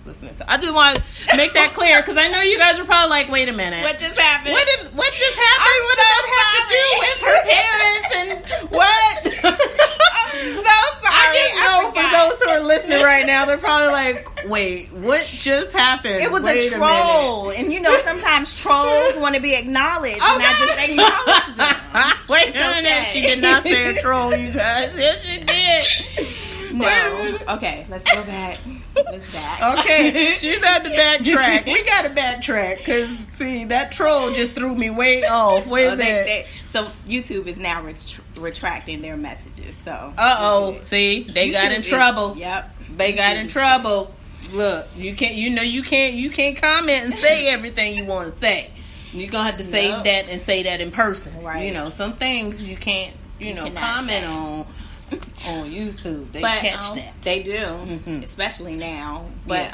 listening. So I just want to make that clear, because I know you guys are probably like, wait a minute. What just happened? What just happened? What does that have to do with her parents and what? I'm so sorry. I just know for those who are listening right right now. They're probably like, wait, what just happened? It was Wait a troll. And sometimes trolls want to be acknowledged. And I just acknowledged them. Wait a minute. Okay. She did not say a troll, you guys. Yes, she did. No. Okay, let's go back. Okay, she's had to backtrack. We got to backtrack because, see, that troll just threw me way off. Wait a minute. So YouTube is now retracting their messages. So see, they got in trouble. Yep, they got in trouble. Look, you can't comment and say everything you want to say. You're gonna have to save that and say that in person. Right. Some things you can't comment on YouTube. They catch that. They do, especially now. But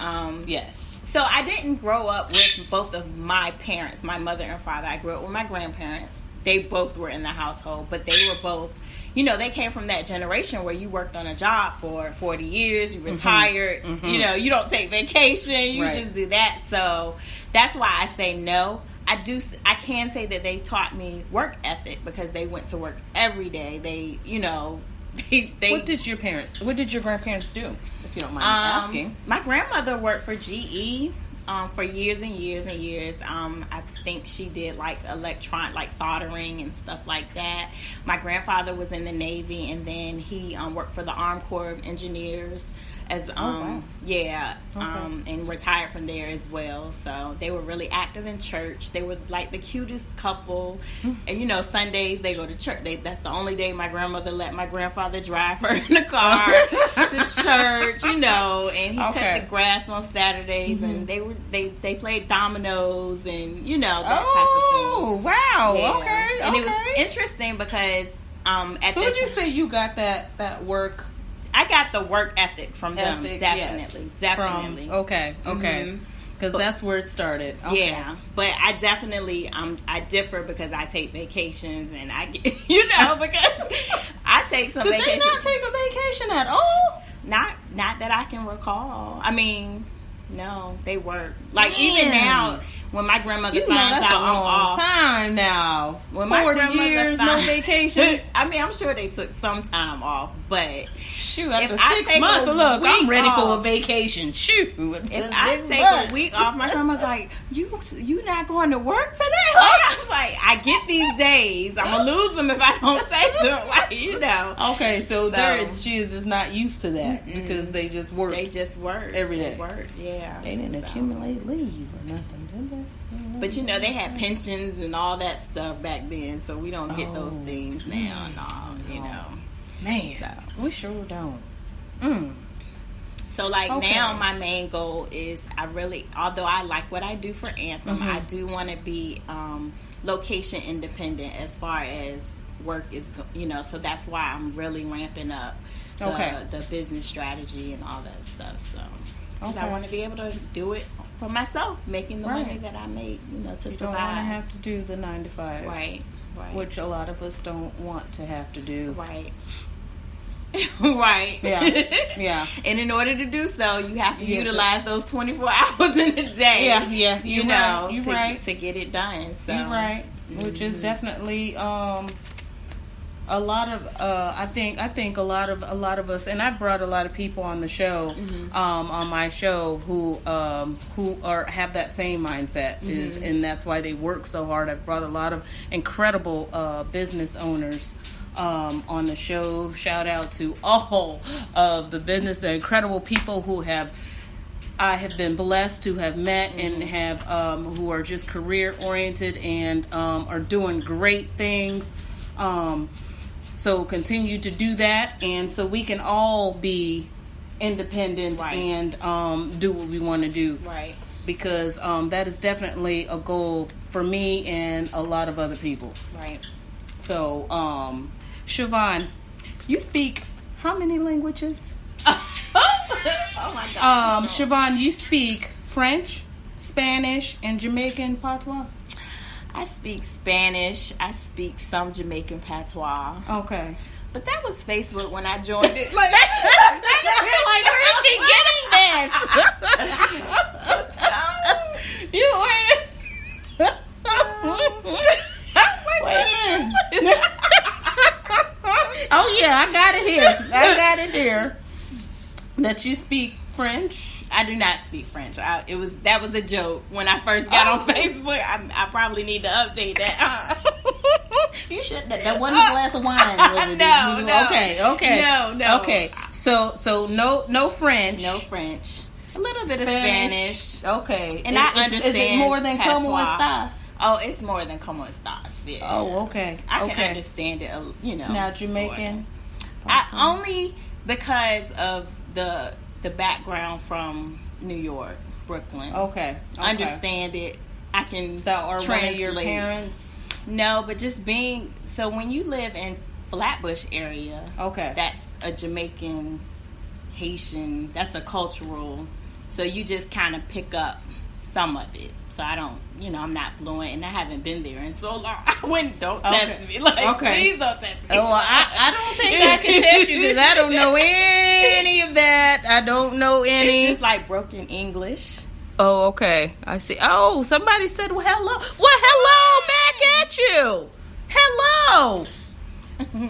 yes. So I didn't grow up with both of my parents, my mother and father. I grew up with my grandparents. They both were in the household, but they were both, they came from that generation where you worked on a job for 40 years, you retired, you don't take vacation, you just do that. So that's why I say no. I can say that they taught me work ethic because they went to work every day. They What did your grandparents do, if you don't mind asking? My grandmother worked for GE for years and years and years. I think she did like soldering and stuff like that. My grandfather was in the Navy, and then he worked for the Armed Corps of Engineers as and retired from there as well. So they were really active in church. They were like the cutest couple. And Sundays they go to church. That's the only day my grandmother let my grandfather drive her in the car to church. And he cut the grass on Saturdays, and they played dominoes and that type of thing. Oh wow! Yeah. Okay, and it was interesting because so would you say you got that work? I got the work ethic from them, definitely. Okay. Because that's where it started. Okay. Yeah, but I definitely I differ because I take vacations and I get because I take some vacations. Did they not take a vacation at all? Not that I can recall. I mean, no, they work. Like even now, when my grandmother finds out I'm off. Time now. When 40 years, no vacation. I mean, I'm sure they took some time off, but shoot, after 6 months, look, I'm ready for a vacation. Shoot, if I take a week off, my grandma's like, "You not going to work today?" I was like, "I get these days. I'm gonna lose them if I don't take them." Okay, so she is just not used to that because they just work. They just work every day. They work, yeah. They didn't accumulate leave or nothing, did they? But they had pensions and all that stuff back then, so we don't get those things now and all, Man, so. we sure don't. So now my main goal is although I like what I do for Anthem, I do want to be location independent as far as work is, so that's why I'm really ramping up the business strategy and all that stuff. So I want to be able to do it for myself, making the money that I make, to survive. You don't want to have to do the 9 to 5. Right. Which a lot of us don't want to have to do. Right. Right. Yeah. And in order to do so, you have to utilize those 24 hours in a day. Yeah. You're right. To get it done. So. You're right. Which is definitely a lot of I think a lot of us, and I've brought a lot of people on the show on my show who have that same mindset and that's why they work so hard. I've brought a lot of incredible business owners on the show. Shout out to all of the incredible people who I have been blessed to have met and have who are just career oriented and are doing great things. So continue to do that, and so we can all be independent and do what we want to do. Right. Because that is definitely a goal for me and a lot of other people. Right. So, Siobhan, you speak how many languages? Oh my God. Siobhan, you speak French, Spanish, and Jamaican patois? I speak Spanish. I speak some Jamaican patois. Okay. But that was Facebook when I joined it. Like, where is she getting this? You wait. Wait a minute. Oh yeah, I got it here. That you speak French? I do not speak French. That was a joke when I first got on Facebook. I probably need to update that. You should. That wasn't a glass of wine. Was it? No. Okay. No. Okay. So no French. No French. A little bit of Spanish. Okay. And I understand. Is it more than como estás? Oh, it's more than como estás. Yeah. Oh, okay. I can understand it. Now Jamaican. Only because of the background from New York, Brooklyn. Okay. Understand it. I can translate. One of your parents? No, but just being so when you live in Flatbush area, okay, that's a Jamaican, Haitian. That's a cultural. So you just kind of pick up some of it. So I don't, I'm not fluent, and I haven't been there in so long. Don't test me. Please don't test me. Oh, well, I don't think I can test you because I don't know any of that. I don't know any. It's just like broken English. Oh, okay. I see. Oh, somebody said, well, hello. Well, hello back at you. Hello.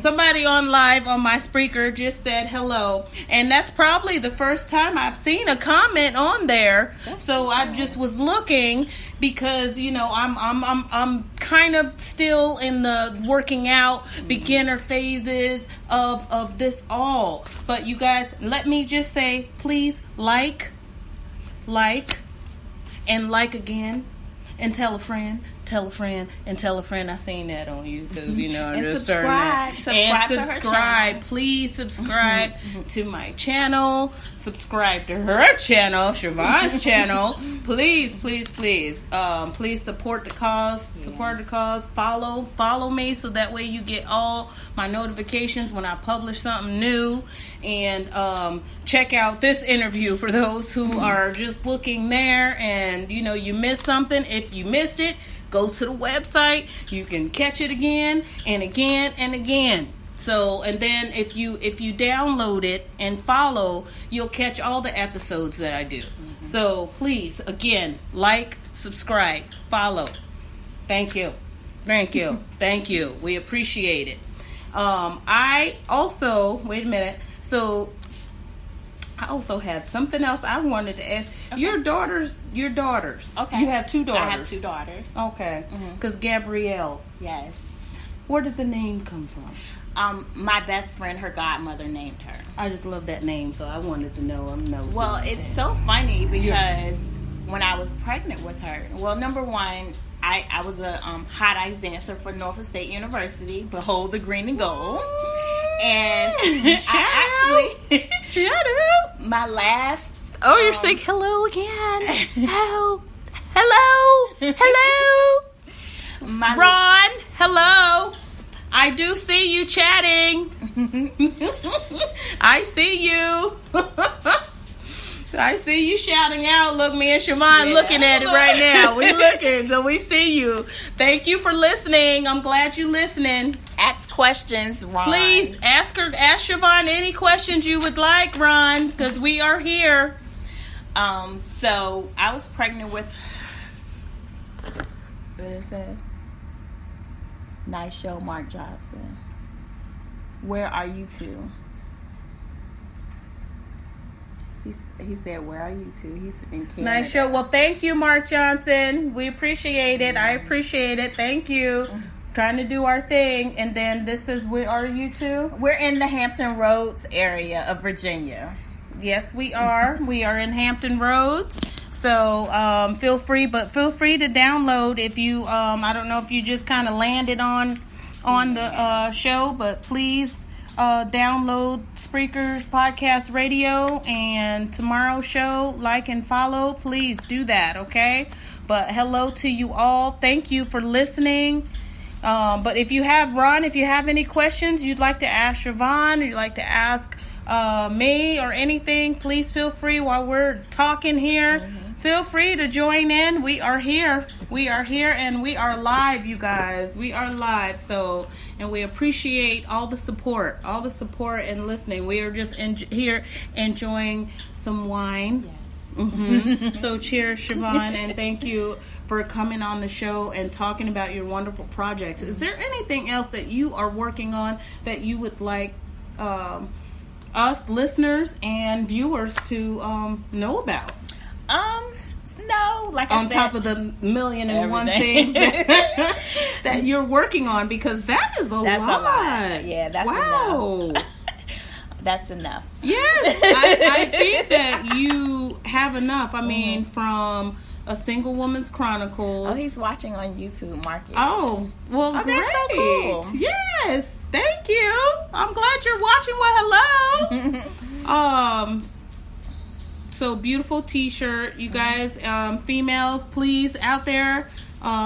Somebody on live on my Spreaker just said hello, and that's probably the first time I've seen a comment on there. So I just was looking because I'm kind of still in the working out beginner phases of this all. But you guys, let me just say, please like, and like again, and tell a friend, and tell a friend. I seen that on YouTube, and just subscribe. Subscribe. Please subscribe to my channel. Subscribe to her channel, Siobhan's channel. Please, please support the cause. Yeah. Support the cause. Follow me so that way you get all my notifications when I publish something new. And check out this interview for those who are just looking there and you missed something. If you missed it, go to the website. You can catch it again and again and again. So, and then if you download it and follow, you'll catch all the episodes that I do. Mm-hmm. So please, again, like, subscribe, follow. Thank you. We appreciate it. I also, wait a minute. So I also had something else I wanted to ask. Okay. Your daughters. Okay. You have 2 daughters. I have 2 daughters. Okay. Because Gabrielle. Yes. Where did the name come from? My best friend, her godmother named her. I just love that name, so I wanted to know. Well, it's so funny because when I was pregnant with her, well, number one, I was a hot ice dancer for Norfolk State University. Behold the green and gold. And I actually, my last. Oh, you're saying hello again. Hello. Ron, hello. I do see you chatting. I see you. I see you shouting out. Look, me and Siobhan looking at it right now. We looking, so we see you. Thank you for listening. I'm glad you listening. Ask questions, Ron. Please ask Siobhan any questions you would like, Ron, because we are here. So I was pregnant with. What is that? Nice show, Mark Johnson. Where are you 2? He said, where are you 2? He's in Canada. Nice show. Well, thank you, Mark Johnson. We appreciate it. I appreciate it. Thank you. Trying to do our thing. And then this is, where are you 2? We're in the Hampton Roads area of Virginia. Yes, we are. We are in Hampton Roads. So feel free to download if you I don't know if you just kind of landed on the show, but please download Spreaker's podcast radio and tomorrow's show. Like and follow. Please do that, okay? But hello to you all. Thank you for listening. But if you have any questions you'd like to ask Siobhan or you'd like to ask me or anything, please feel free while we're talking here. Mm-hmm. Feel free to join in. We are here. And we are live, you guys. We are live. So, and we appreciate all the support and listening. We are just here enjoying some wine. Yes. Mm-hmm. So cheers, Siobhan, and thank you for coming on the show and talking about your wonderful projects. Is there anything else that you are working on that you would like us listeners and viewers to know about? No, like on I said, top of the million and one everything. things that you're working on, because that's a lot. Yeah, that's wow. enough. That's enough. Yes, I think that you have enough. I mean, from A Single Woman's Chronicles. Oh, he's watching on YouTube, Marcus. Oh, well, great. That's so cool. Yes, thank you. I'm glad you're watching. Well, hello. So beautiful t-shirt, you guys. Females, please, out there,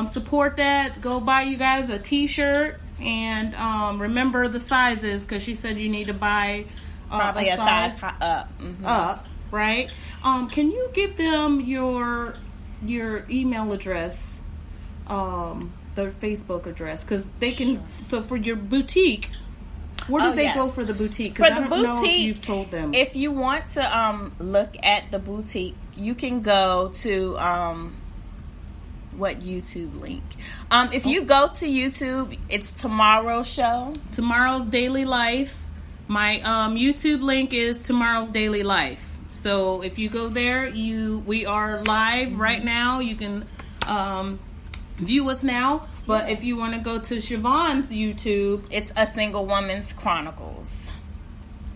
support that. Go buy you guys a t-shirt, and remember the sizes, because she said you need to buy probably a size up. Up, right? Can you give them your email address, their Facebook address, because they can. Sure. So for your boutique, where do they go for the boutique? Because I don't know if you've told them. If you want to look at the boutique, you can go to what YouTube link? If you go to YouTube, it's Tomorrow's Show. Tomorrow's Daily Life. My YouTube link is Tomorrow's Daily Life. So if you go there, we are live right now. You can view us now. But if you want to go to Siobhan's YouTube, it's A Single Woman's Chronicles.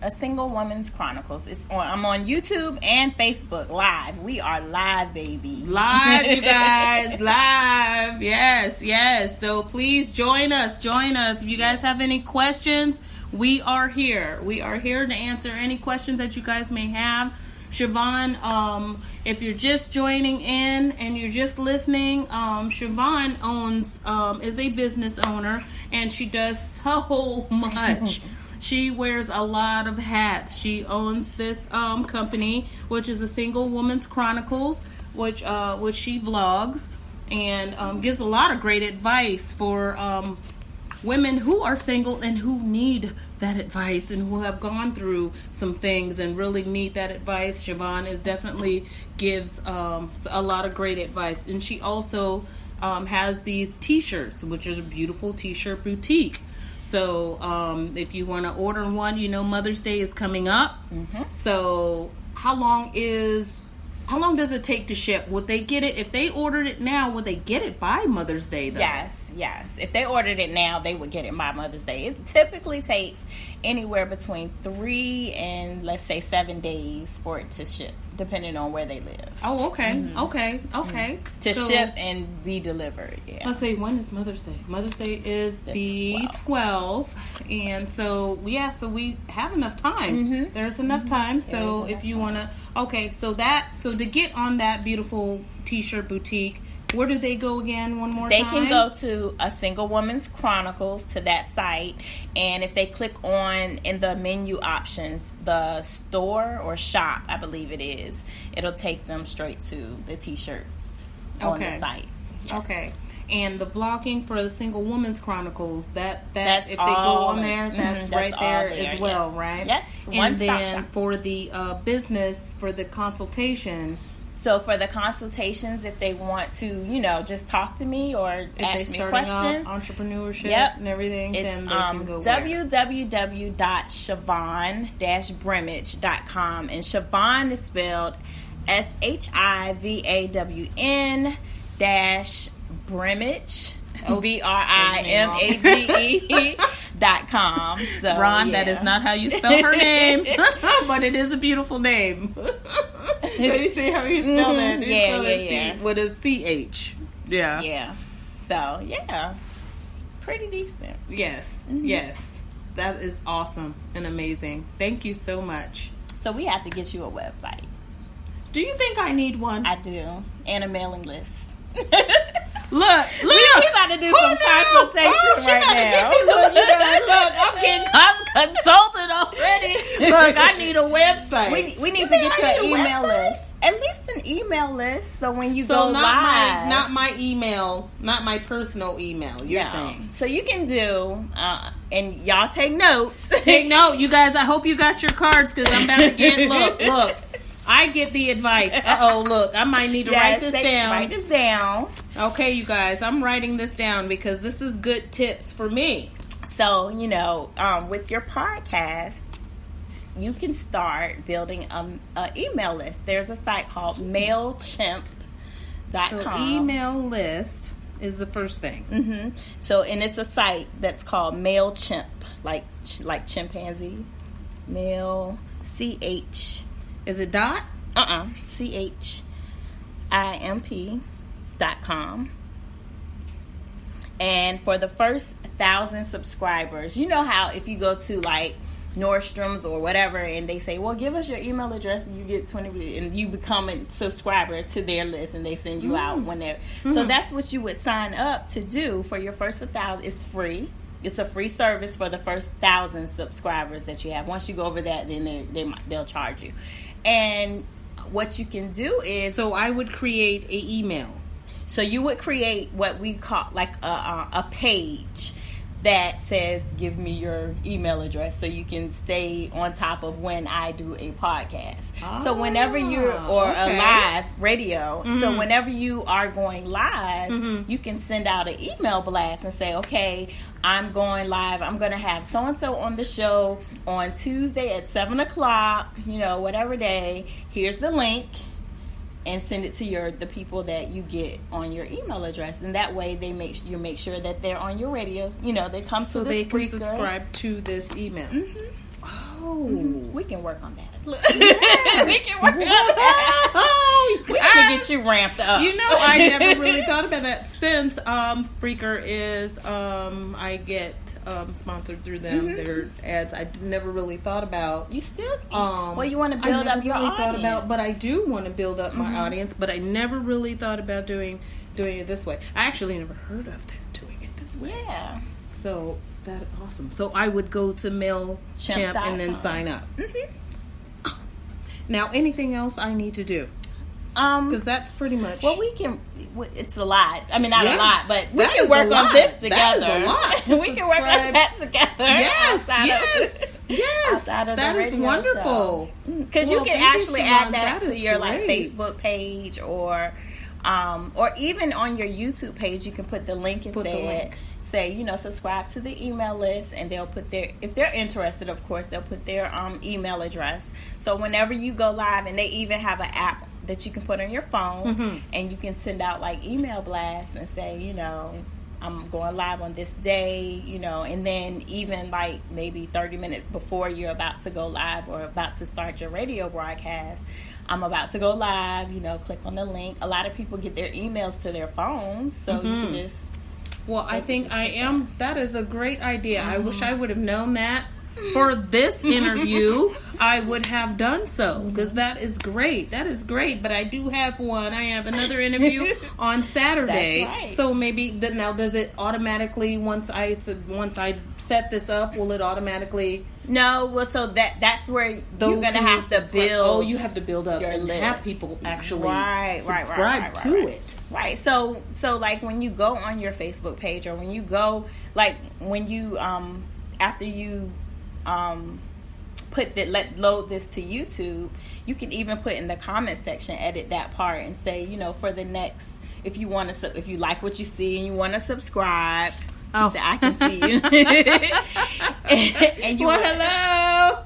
A Single Woman's Chronicles. I'm on YouTube and Facebook live. We are live, baby. Live, you guys. Live. Yes. So please join us. If you guys have any questions, we are here. We are here to answer any questions that you guys may have. Siobhan, if you're just joining in and you're just listening, Siobhan is a business owner, and she does so much. She wears a lot of hats. She owns this company, which is A Single Woman's Chronicles, which she vlogs and gives a lot of great advice for women who are single and who need that advice and who have gone through some things and really need that advice. Siobhan definitely gives a lot of great advice. And she also has these t-shirts, which is a beautiful t-shirt boutique. So if you want to order one, Mother's Day is coming up. Mm-hmm. So how long does it take to ship? Would they get it, if they ordered it now, would they get it by Mother's Day though? Yes. If they ordered it now, they would get it by Mother's Day. It typically takes anywhere between 3 and, let's say, 7 days for it to ship, depending on where they live. Oh, okay. Mm-hmm. Okay. Mm-hmm. To ship and be delivered, yeah. Let's say, when is Mother's Day? Mother's Day is the 12th. And so we have enough time. Mm-hmm. There's enough time. So if you want to, so to get on that beautiful t-shirt boutique, where do they go again one more time? They can go to A Single Woman's Chronicles, to that site, and if they click on, in the menu options, the store or shop, I believe it is, it'll take them straight to the t-shirts on the site. Yes. Okay. And the vlogging for The Single Woman's Chronicles, that's if they go on there, that's right there as well, yes. Right? Yes. And then for the business, for the consultation. So for the consultations, if they want to, just talk to me or ask me questions, entrepreneurship and everything, it's then they can go www.siobhan-brimage.com, and Siobhan is spelled SHIVAWN Brimage, BRIMAGE.com. So, Ron, that is not how you spell her name, but it is a beautiful name. So you see how you spell that? Yeah. With a CH. Yeah. Yeah. So, yeah. Pretty decent. Yes. Mm-hmm. Yes. That is awesome and amazing. Thank you so much. So we have to get you a website. Do you think I need one? I do. And a mailing list. Look, we about to do some consultation right now. Look, you guys, I'm getting consulted already. Look, I need a website. We need to get you an email list. At least an email list, so when you go live. Not my email, not my personal email, you're saying. So you can do, and y'all take notes. Take note, you guys. I hope you got your cards, because I'm about to get, look. I get the advice. Look, I might need to write this down. Write this down. Okay, you guys, I'm writing this down because this is good tips for me. So, with your podcast, you can start building an email list. There's a site called MailChimp.com. So email list is the first thing. Mm-hmm. So, and it's a site that's called MailChimp, like chimpanzee. Mail, CH. Is it dot? CHIMP.com. And for the first 1,000 subscribers, you know how if you go to like Nordstrom's or whatever and they say, well, give us your email address and you get 20, and you become a subscriber to their list and they send you out when they're, so that's what you would sign up to do for your first 1,000. It's free. It's a free service for the first 1,000 subscribers that you have. Once you go over that, then they'll charge you. And what you can do is, so I would create a email. So you would create what we call like a page that says, give me your email address, so you can stay on top of when I do a podcast. So whenever you're, or a live radio, so whenever you are going live, you can send out an email blast and say, okay, I'm going live. I'm going to have so-and-so on the show on Tuesday at 7 o'clock, whatever day. Here's the link. And send it to the people that you get on your email address, and that way make sure that they're on your radio. They come to the speaker. Can subscribe to this email. Oh, we can work on that. Yes. We can work on that. We can get you ramped up. I never really thought about that since Spreaker is I get sponsored through them. Their ads. I never really thought about. You still you want to build up your audience. But I do want to build up my audience. But I never really thought about doing it this way. I actually never heard of doing it this way. Yeah. So that is awesome. So I would go to MailChimp and then sign up. Now, anything else I need to do? Because that's pretty much. Well, we can. It's a lot. I mean, not a lot, but we can work on this together. That is a lot. We can work on that together. Yes. Outside of that the is wonderful. Because you can actually add that to your like Facebook page or even on your YouTube page. You can put the link and say, subscribe to the email list, and they'll put if they're interested, of course, they'll put their email address. So whenever you go live, and they even have an app that you can put on your phone, and you can send out like email blasts and say, I'm going live on this day, and then even like maybe 30 minutes before you're about to go live or about to start your radio broadcast, I'm about to go live, click on the link. A lot of people get their emails to their phones, so you can just... Well, I think that is a great idea. I wish I would have known that. For this interview, I would have done so, because that is great. That is great. But I do have one. I have another interview on Saturday. That's right. So maybe now, does it automatically once I set this up? Will it automatically? No. Well, so that's where you're gonna have to build. Oh, you have to build up your and list. Have people actually subscribe to it. Right. So like when you go on your Facebook page, or when you go when you after you load this to YouTube, you can even put in the comment section, edit that part and say, for the next, if you like what you see and you want to subscribe, you say, I can see you. And you hello.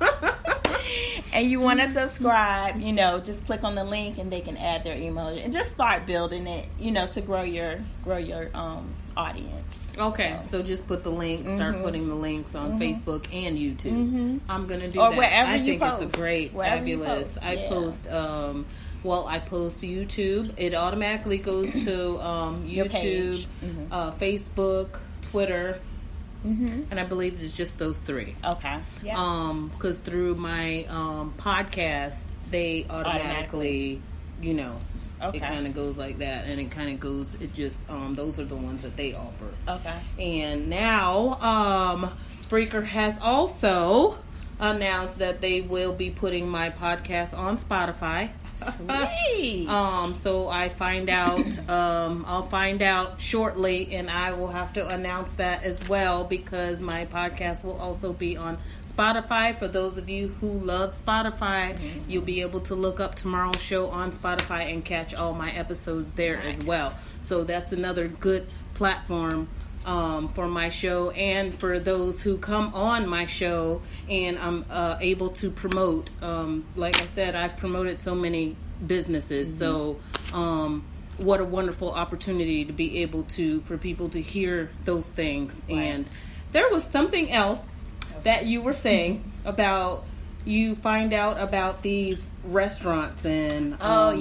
And you want to subscribe, just click on the link and they can add their email and just start building it, to grow your audience. Okay, so just put the link, start putting the links on Facebook and YouTube. I'm going to do or that. Wherever you post. It's a great, fabulous. I post YouTube. It automatically goes to YouTube, Facebook, Twitter, and I believe it's just those three. Okay. Yeah. Because through my podcast, they automatically. Okay. It kind of goes like that, and it kind of goes. It just those are the ones that they offer. Okay. And now, Spreaker has also announced that they will be putting my podcast on Spotify. Sweet. So I'll find out shortly, and I will have to announce that as well, because my podcast will also be on Spotify. For those of you who love Spotify, you'll be able to look up tomorrow's show on Spotify and catch all my episodes there as well. So that's another good platform for my show and for those who come on my show, and I'm able to promote. Like I said, I've promoted so many businesses, so what a wonderful opportunity to be able to, for people to hear those things. Right. And there was something else that you were saying about, you find out about these restaurants and so I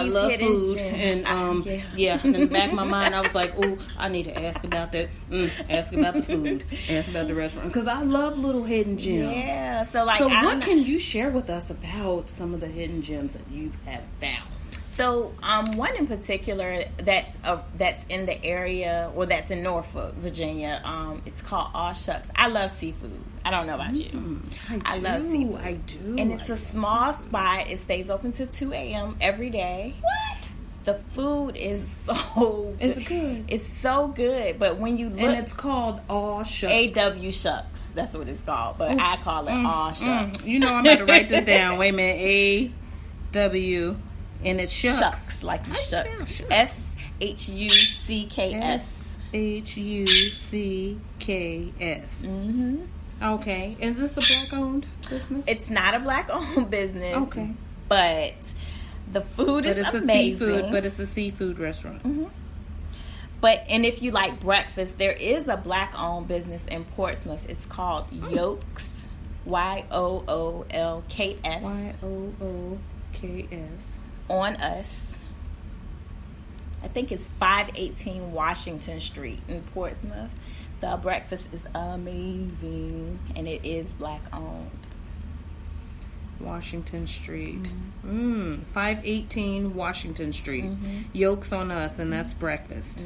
these love hidden food gems. and in the back of my mind I was like, oh, I need to ask about that. Ask about the food, ask about the restaurant, because I love little hidden gems. Yeah, so what can you share with us about some of the hidden gems that you have found? So one in particular that's in the area, or that's in Norfolk, Virginia. It's called Aw Shucks. I love seafood. I don't know about you. I love seafood. I do. And it's a small spot. It stays open till 2 a.m. every day. What? The food is so good. It's good. It's so good. But when you look, and it's called Aw Shucks. AW Shucks. That's what it's called. But I call it Aw Shucks. You know, I'm about to write this down. Wait a minute. AW. And it's shucks. Shucks, like you shuck. SHUCKS. SHUCKS. Okay. Is this a black-owned business? It's not a black-owned business. Okay. But the food is amazing. It's a seafood restaurant. And if you like breakfast, there is a black-owned business in Portsmouth. It's called Yolks. YOOLKS. YOOLKS. On Us. I think it's 518 Washington Street in Portsmouth. The breakfast is amazing, and it is black owned. Washington Street. 518 Washington Street. Yolks on Us, and that's breakfast.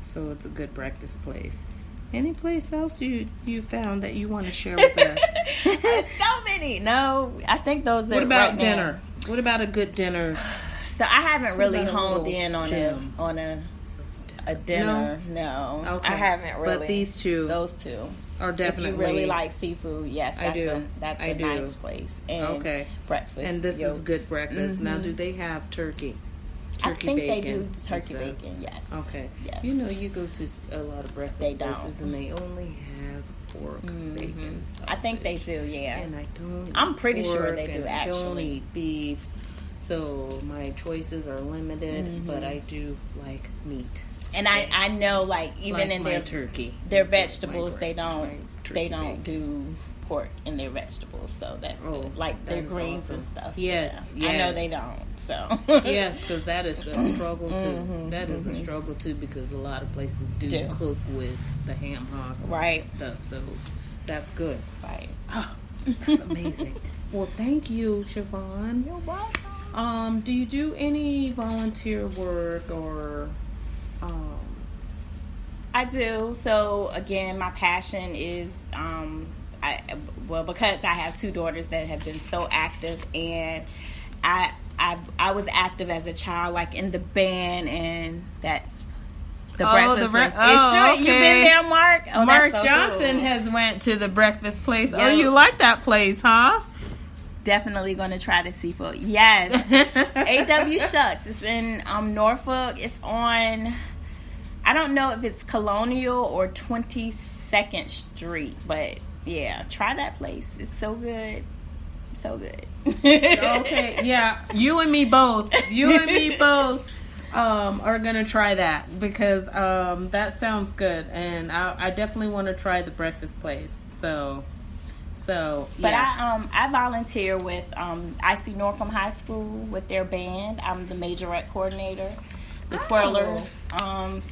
So it's a good breakfast place. Any place else you found that you want to share with us? So many. No, I think those are. What about dinner? What about a good dinner? So I haven't really honed in on a dinner. No. Okay. I haven't really. But those two are definitely. If you really like seafood, yes, I do. That's a nice place. And breakfast. And this is good breakfast. Now, do they have turkey? I think bacon, they do turkey bacon, yes. Okay. Yes. You know, you go to a lot of breakfast places and they only have pork, bacon, sausage. I think they do, yeah. And I'm pretty sure they do, I don't actually. eat beef, so my choices are limited, but I do like meat. And I know, like, even in their turkey, their vegetables, they don't do pork in their vegetables, so that's good. Like their greens awesome. And stuff. Yes, yeah. I know they don't. So yes, because that is a struggle too. That is a struggle too, because a lot of places do cook with the ham hocks, and stuff. So that's good. Right. Oh, that's amazing. Well, thank you, Siobhan. You're welcome. Do you do any volunteer work or? I do. So again, my passion is because I have two daughters that have been so active, and I was active as a child, like in the band, and that's the breakfast. Okay. You've been there, Mark? Oh, Mark so Johnson cool. has went to the breakfast place. Yep. Oh, you like that place, huh? Definitely going to try the seafood. Yes. AW Shucks. It's in Norfolk. It's on, I don't know if it's Colonial or 22nd Street, but yeah, try that place. It's so good. So good. Okay, yeah. You and me both are going to try that, because that sounds good. And I definitely want to try the breakfast place. So but yeah. I volunteer with IC Norcom High School with their band. I'm the majorette coordinator, the Swirlers.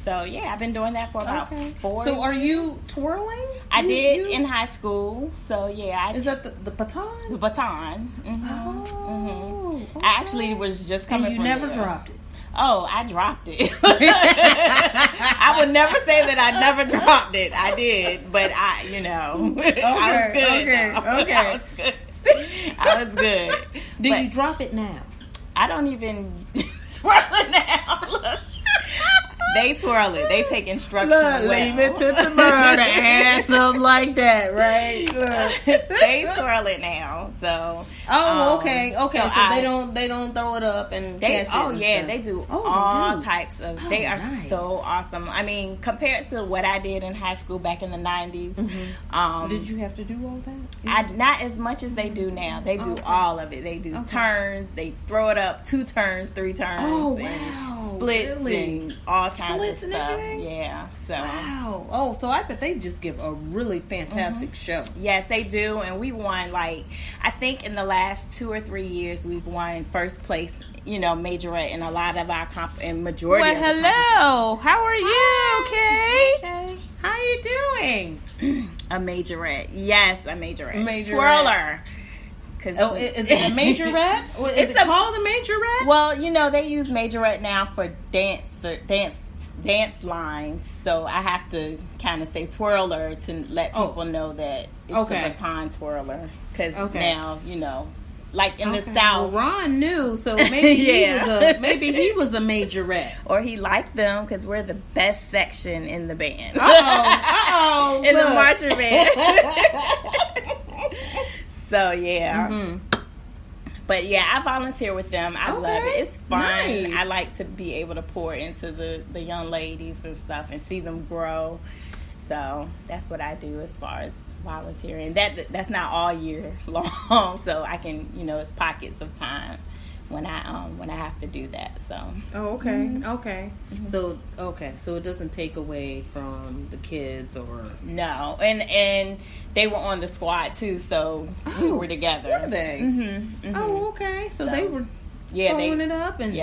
So yeah, I've been doing that for about 4 years. So are you twirling? I did in high school. So yeah, is that the baton? The baton. Okay. I actually was just coming. And you from never there. dropped it. Oh, I dropped it. I would never say that I never dropped it. I did, but I was good. I was good. Do you drop it now? I don't even twirl it now. Look. They twirl it. They take instructions. Look, leave it to Tamara to add something like that, right? They twirl it now. So. Okay. So they don't throw it up and catch it. Oh yeah, stuff. They do Oh, all they do. types of. Oh, they are nice. so awesome. I mean, compared to what I did in high school back in the 90s. Mm-hmm. Did you have to do all that? Not as much as they do now. They do all of it. They do turns. They throw it up 2 turns, 3 turns. Oh, wow. And splits Really? and all kinds Splits of and stuff. everything? Yeah. So. Wow. Oh, so I bet they just give a really fantastic show. Yes, they do, and we won. Like, I think in the last 2 or 3 years, we've won first place. Majorette in a lot of our majority. Well, of the hello. How are you? Okay. Okay. How are you doing? A majorette. Yes, a majorette. Majorette. Twirler. Oh, is it a majorette? Or is it called a majorette? Well, they use majorette now for dance lines, so I have to kind of say twirler to let people know that it's a baton twirler. Because now, like in the South. Well, Ron knew, so maybe he was a majorette. Or he liked them because we're the best section in the band. Uh-oh. In the marching band. So, yeah. Mm-hmm. But, yeah, I volunteer with them. I love it. It's fun. Nice. I like to be able to pour into the young ladies and stuff and see them grow. So, that's what I do as far as volunteering. That's not all year long, so I can, it's pockets of time when I have to do that. So. Oh, okay. Mm-hmm. Okay. Mm-hmm. So it doesn't take away from the kids or no. And they were on the squad too, so we were together. Were they? Mm-hmm. Mm-hmm. Oh, okay. So they were throwing it up and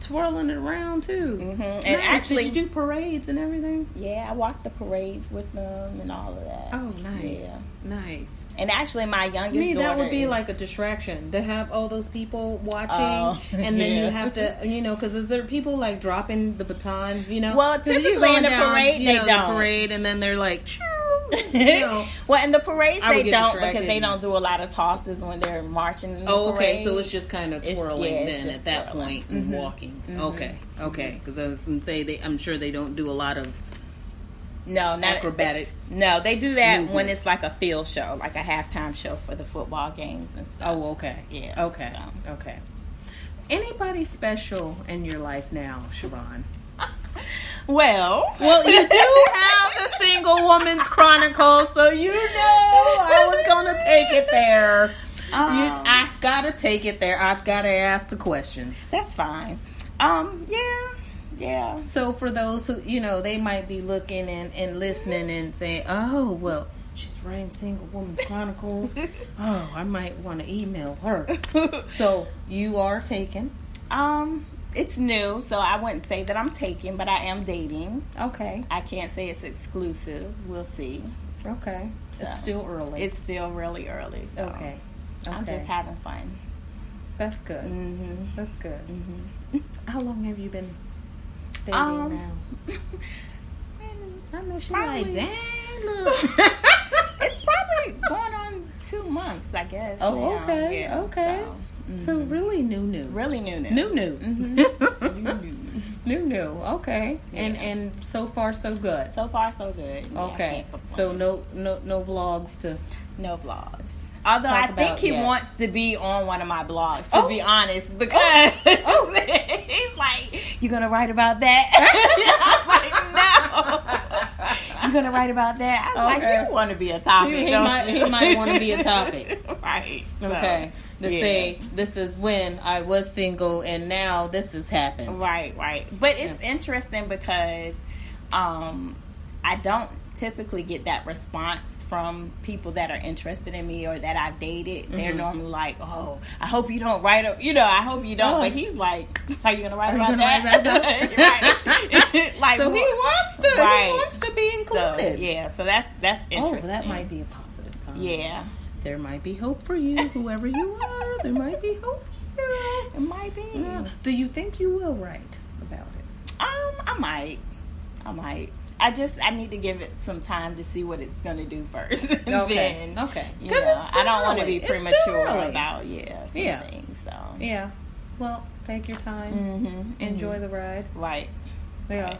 twirling it around too. Mm-hmm. And nice. actually, did you do parades and everything? Yeah, I walked the parades with them and all of that. Oh, nice. Yeah. Nice. And actually, my youngest daughter. To me, that would be like a distraction to have all those people watching, and then you have to, because is there people like dropping the baton? Well, typically in the parade they don't. The parade, and then they're like. Well, in the parades they don't because they don't do a lot of tosses when they're marching in the parade. So it's just kind of twirling then at that point and walking. Mm-hmm. Okay. Because I was going to say, I'm sure they don't do a lot of not acrobatic. No, they do that movements. When it's like a field show, like a halftime show for the football games and stuff. Oh, okay. Yeah. Okay. So. Okay. Anybody special in your life now, Siobhan? Well, you do have the Single Woman's Chronicles, so I was going to take it there. I've got to take it there. I've got to ask the questions. That's fine. Yeah. So for those who, they might be looking and listening and saying, oh, well, she's writing Single Woman's Chronicles. Oh, I might want to email her. So you are taken. It's new, so I wouldn't say that I'm taken, but I am dating. Okay. I can't say it's exclusive. We'll see. Okay. So, it's still early. It's still really early. So okay. I'm just having fun. That's good. Mm-hmm. That's good. Mm-hmm. How long have you been dating now? I know she's like, dang, look. It's probably going on 2 months, I guess. Oh, now. okay. Yeah, okay. So really new. Really new. New. Mm-hmm. New. Okay. Yeah. And so far so good. So far so good. Yeah, okay. So no vlogs to. No vlogs. Although I think he wants to be on one of my blogs, to be honest, because he's like, "You gonna write about that?" I was like, "No." You gonna write about that? I was like, "You want to be a topic?" He might want to be a topic, right? So, okay. Say this is when I was single, and now this has happened. Right. But it's interesting because I don't typically get that response from people that are interested in me or that I've dated. Mm-hmm. They're normally like, "Oh, I hope you don't write I hope you don't." But he's like, "Are you gonna write about that?" Like, so he wants to. Right. He wants to be included. So that's interesting. Oh, that might be a positive sign. Yeah. There might be hope for you, whoever you are. There might be hope for you. It might be. Yeah. Do you think you will write about it? I might. I need to give it some time to see what it's going to do first. Okay. I don't want to be premature about things. So yeah. Well, take your time. Mm-hmm. Enjoy the ride. Right. Yeah. Right.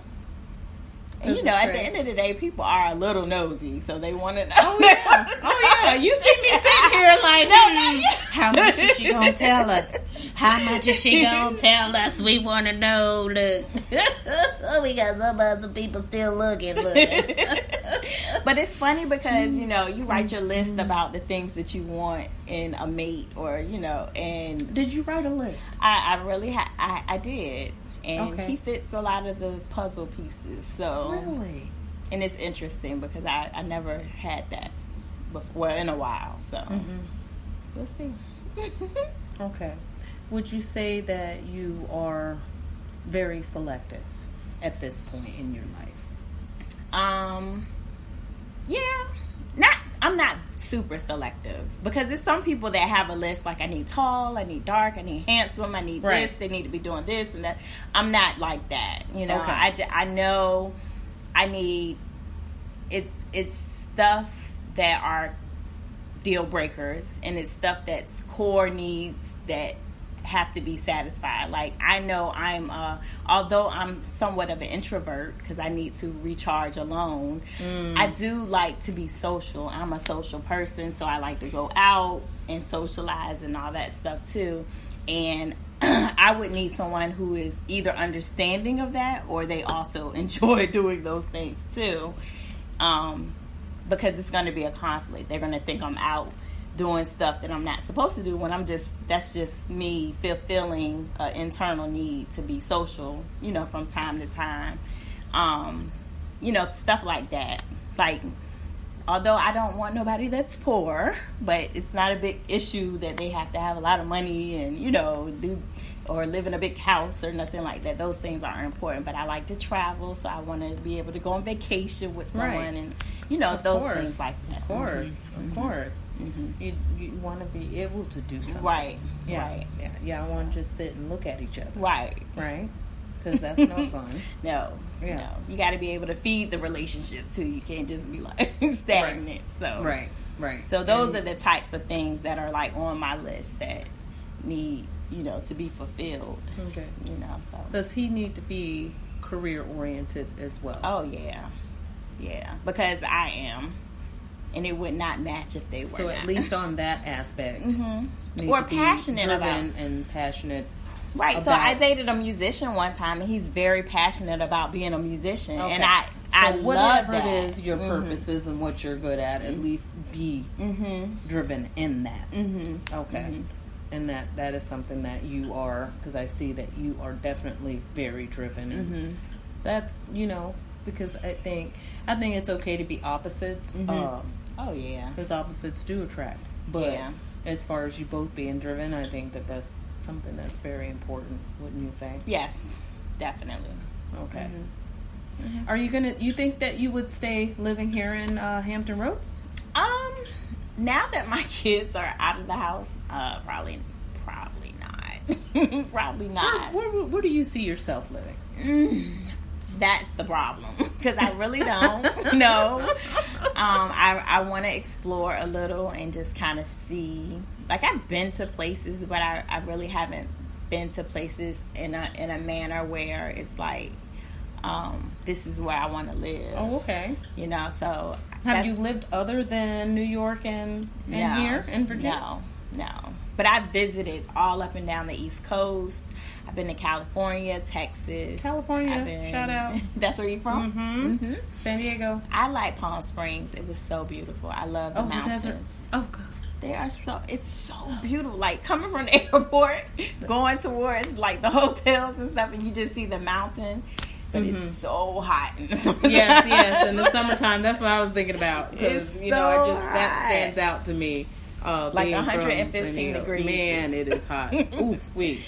And at the end of the day, people are a little nosy, so they want to know. Oh yeah. You see me sitting here like, how much is she gonna tell us? How much is she gonna tell us? We want to know. Look, we got some other people still looking. But it's funny because you write your list about the things that you want in a mate, or and did you write a list? I really I did. And Okay. he fits a lot of the puzzle pieces. So Really? And it's interesting because I never had that before, in a while. So we'll see. Okay. Would you say that you are very selective at this point in your life? Yeah. I'm not super selective because there's some people that have a list like I need tall, I need dark, I need handsome, I need this, they need to be doing this and that. I'm not like that, Okay. I know I need it's stuff that are deal breakers, and it's stuff that's core needs that have to be satisfied. Like I know although I'm somewhat of an introvert because I need to recharge alone, I do like to be social. I'm a social person, so I like to go out and socialize and all that stuff too. And I would need someone who is either understanding of that or they also enjoy doing those things too, because it's going to be a conflict. They're going to think I'm out doing stuff that I'm not supposed to do when that's just me fulfilling an internal need to be social, from time to time. Stuff like that. Like, although I don't want nobody that's poor, but it's not a big issue that they have to have a lot of money and, do or live in a big house or nothing like that. Those things aren't important, but I like to travel, so I want to be able to go on vacation with someone and, those things like that. Of course. Mm-hmm. You want to be able to do something. Right. Yeah. Right. Yeah. I want to just sit and look at each other. Right. Because that's no fun. No. You got to be able to feed the relationship too. You can't just be like stagnant. Right. So Right. So those are the types of things that are like on my list that need to be fulfilled. Okay. So does he need to be career oriented as well? Oh yeah, because I am, and it would not match if they were. So at least on that aspect, or passionate about and passionate. Right. So I dated a musician one time, and he's very passionate about being a musician, and I so love whatever that. it is your purposes and what you're good at least be driven in that. Okay. And that is something that you are, because I see that you are definitely very driven, and that's because I think it's okay to be opposites. Oh yeah, because opposites do attract. But as far as you both being driven, I think that's something that's very important. Wouldn't you say? Yes, definitely. Okay. Are you you think that you would stay living here in Hampton Roads? Now that my kids are out of the house, probably not. Probably not. Where do you see yourself living? That's the problem, because I really don't know. I want to explore a little and just kind of see. Like, I've been to places, but I really haven't been to places in a manner where it's like, this is where I want to live. Oh, okay. So have you lived other than New York and here in Virginia? No. But I've visited all up and down the East Coast. I've been to California, Texas. California, shout out. That's where you're from? San Diego. I like Palm Springs. It was so beautiful. I love the mountains. Desert. Oh, God. It's so beautiful. Like, coming from the airport, going towards, like, the hotels and stuff, and you just see the mountain. But it's so hot in the summertime. Yes, in the summertime. That's what I was thinking about. Because, that stands out to me. Like 115 degrees. Man, it is hot. Oof, wait.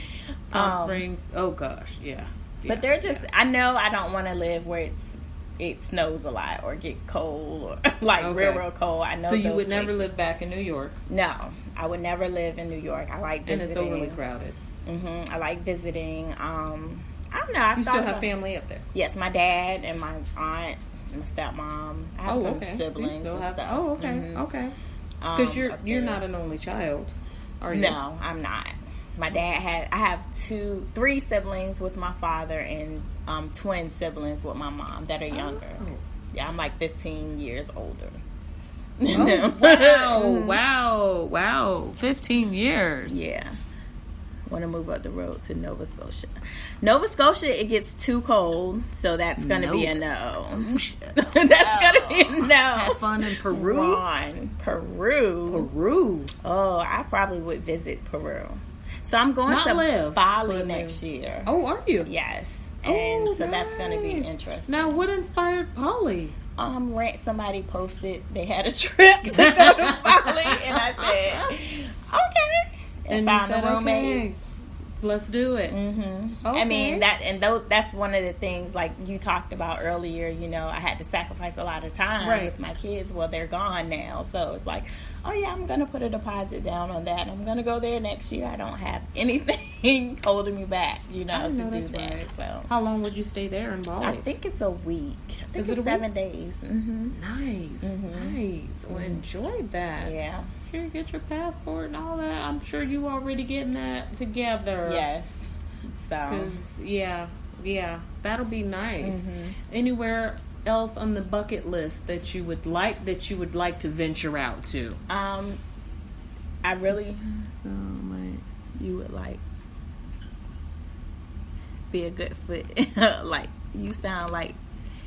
Palm Springs. Oh, gosh, yeah. But they're just, I know I don't want to live where it snows a lot or get cold or real cold. I know. So you would never live back in New York? No, I would never live in New York. I like visiting. And it's overly crowded. I like visiting. I don't know. You still have family up there? Yes, my dad and my aunt and my stepmom. I have some siblings and stuff. Oh, okay, okay. Because you're not an only child, are you? No, I'm not. My dad I have three siblings with my father and twin siblings with my mom that are younger. Oh. Yeah, I'm like 15 years older. Oh, wow. 15 years. Yeah. Want to move up the road to Nova Scotia. Nova Scotia, it gets too cold, so that's going to be a no. That's going to be a no. Have fun in Peru. Peru. Oh, I probably would visit Peru. So I'm going to Bali next year. Oh, are you? Yes. And so that's going to be interesting. Now, what inspired Bali? Somebody posted they had a trip to go to Bali, and I said, okay. And found a roommate. Okay, let's do it. Mm-hmm. Okay. I mean that's one of the things like you talked about earlier. You know, I had to sacrifice a lot of time with my kids. Well, they're gone now, so it's like, oh yeah, I'm gonna put a deposit down on that. I'm gonna go there next year. I don't have anything holding me back, to do that. Right. So, how long would you stay there in Bali? I think it's a week. I think it's 7 days. Mm-hmm. Nice. Well, enjoy that. Yeah. Here, get your passport and all that. I'm sure you already getting that together. Yes. So. Yeah, that'll be nice. Anywhere else on the bucket list that you would like to venture out to? I really. Oh my! You would be a good fit. Like you sound like.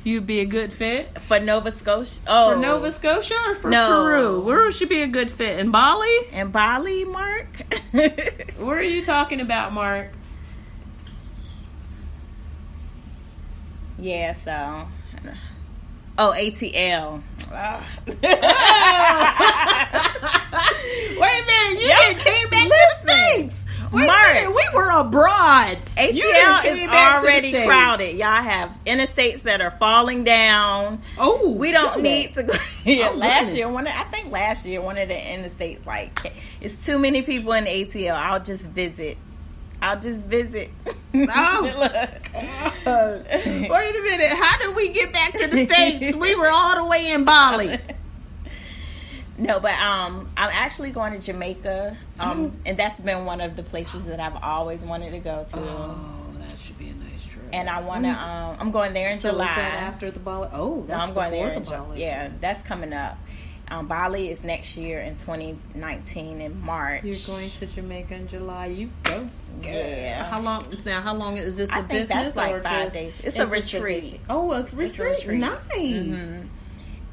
You'd be a good fit for Nova Scotia. Oh, for Nova Scotia or for Peru? Where should be a good fit? In Bali? In Bali, Mark. Where are you talking about, Mark? Yeah. So. Oh, ATL. Wait a minute! You came back to the States. Wait a minute, we were abroad. ATL is already crowded. Y'all have interstates that are falling down. Oh, we don't need to go. Yeah, last year one of the interstates, like, it's too many people in ATL. I'll just visit. Oh, look. Wait a minute. How did we get back to the States? We were all the way in Bali. No, but I'm actually going to Jamaica, and that's been one of the places that I've always wanted to go to. Oh, that should be a nice trip. And I want to. I'm going there in July. Is that after the Bali? Oh, that's I'm going there in Bali. Yeah, that's coming up. Bali is next year in 2019 in March. You're going to Jamaica in July. You go. Yeah. How long is this? I think that's like 5 days. It's a retreat. Oh, a retreat. Nice. Mm-hmm.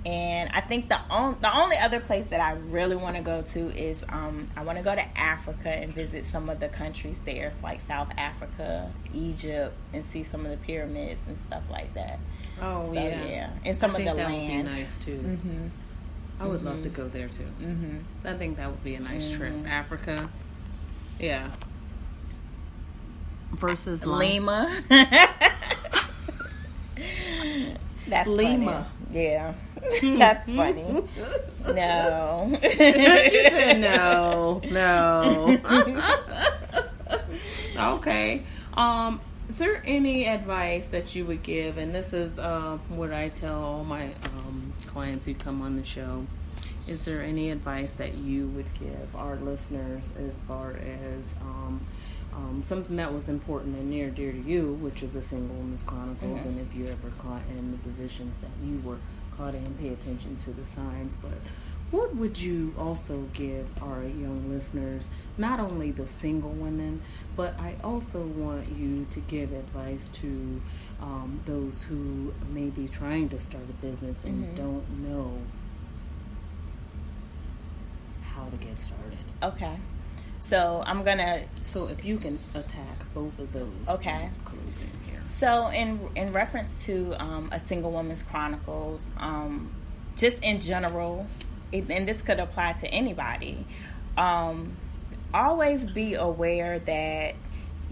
And I think the only other place that I really want to go to is I want to go to Africa and visit some of the countries there. It's like South Africa, Egypt, and see some of the pyramids and stuff like that. Oh, so, yeah. And some of the land. That would be nice too. Mm-hmm. I would love to go there too. Mm-hmm. I think that would be a nice trip. Africa. Yeah. Versus Lima. That's Lima. Funny. Yeah. That's funny. No. She said no. Okay. Is there any advice that you would give? And this is what I tell all my clients who come on the show. Is there any advice that you would give our listeners as far as something that was important and near dear to you, which is a single woman's chronicles, and if you ever caught in the positions that you were caught in, pay attention to the signs. But what would you also give our young listeners, not only the single women, but I also want you to give advice to those who may be trying to start a business and don't know how to get started. Okay. So So if you can attack both of those. Okay. Closing here. So in reference to a single woman's chronicles, just in general, and this could apply to anybody, always be aware that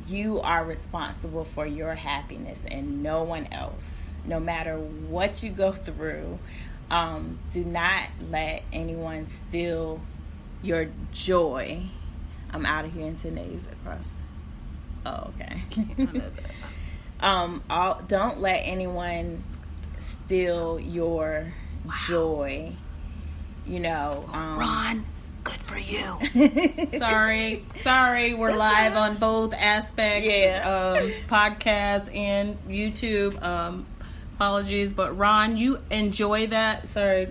you are responsible for your happiness and no one else. No matter what you go through, do not let anyone steal your joy. I'm out of here in 10 days across. Oh, okay. Don't let anyone steal your joy. Run. Good for you. Sorry, we're live on both aspects, podcast and YouTube. Apologies, but Ron, you enjoy that. Sorry,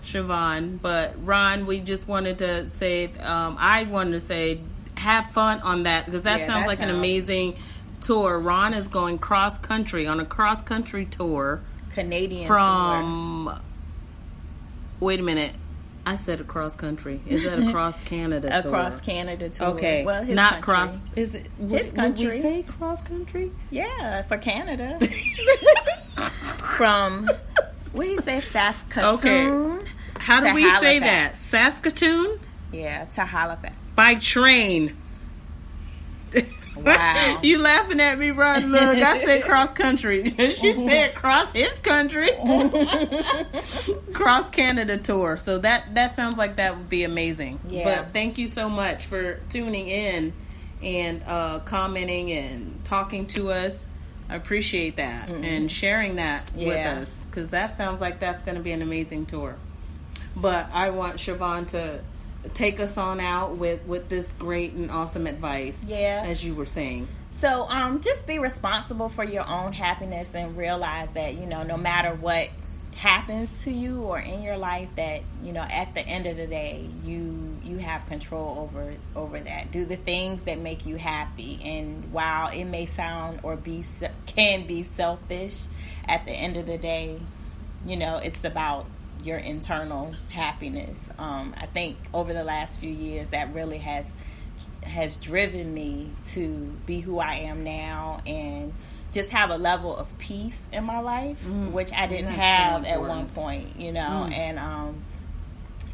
Siobhan, but Ron, we just wanted to say, I wanted to say, have fun on that, because that sounds like an amazing tour. Ron is going cross country on a cross country tour. Canadian tour. Wait a minute. I said across country. Is that across Canada tour? Across Canada tour. Okay. Well, his not country. cross. Is it his country? Would we say cross country? Yeah, for Canada. From what do you say, Saskatoon? Okay. How do we say that? Saskatoon? Yeah, to Halifax. By train. Wow. You laughing at me, Ron? Look, I said cross country. She said cross his country. Cross Canada tour. So that sounds like that would be amazing. Yeah. But thank you so much for tuning in and commenting and talking to us. I appreciate that. And sharing that with us, because that sounds like that's going to be an amazing tour. But I want Siobhan to take us on out with this great and awesome advice, as you were saying. So just be responsible for your own happiness, and realize that, no matter what happens to you or in your life, that at the end of the day you have control over that. Do the things that make you happy, and while it may sound or can be selfish, at the end of the day, it's about your internal happiness. I think over the last few years that really has driven me to be who I am now, and just have a level of peace in my life, which I didn't have at one point, and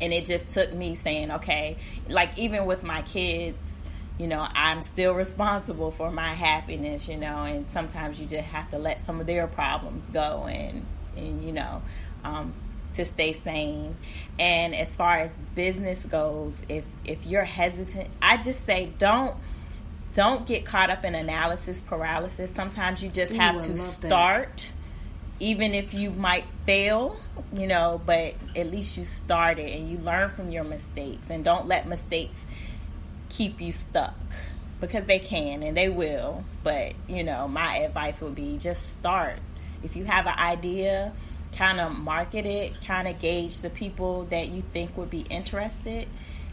it just took me saying, okay, like even with my kids, I'm still responsible for my happiness, and sometimes you just have to let some of their problems go, and to stay sane. And as far as business goes, if you're hesitant, I just say don't get caught up in analysis paralysis. Sometimes you just have to start, even if you might fail, but at least you started and you learn from your mistakes, and don't let mistakes keep you stuck, because they can and they will. But my advice would be just start. If you have an idea, kind of market it, kind of gauge the people that you think would be interested,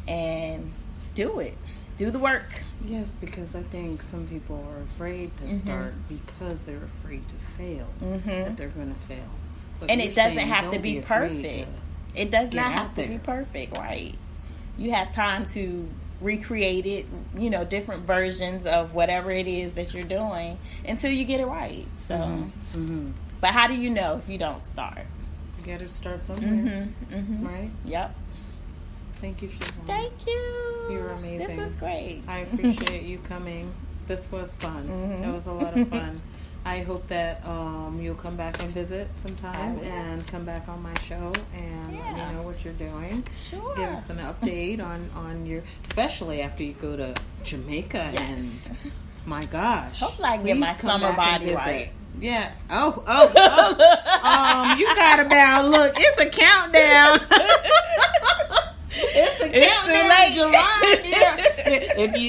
and do it. Do the work. Yes, because I think some people are afraid to start because they're afraid to fail, that they're going to fail. But and it doesn't have to be perfect. It does not have to be perfect, right? You have time to recreate it, different versions of whatever it is that you're doing until you get it right. So, but how do you know if you don't start? You got to start somewhere, right? Yep. Thank you, Siobhan. Thank you. You're amazing. This is great. I appreciate you coming. This was fun. It was a lot of fun. I hope that you'll come back and visit sometime, and come back on my show and let me know what you're doing. Sure. Give us an update on your, especially after you go to Jamaica. And my gosh. Hopefully I get my summer body right. Yeah. Oh. You got it down. Look, it's a countdown. It's a countdown. July.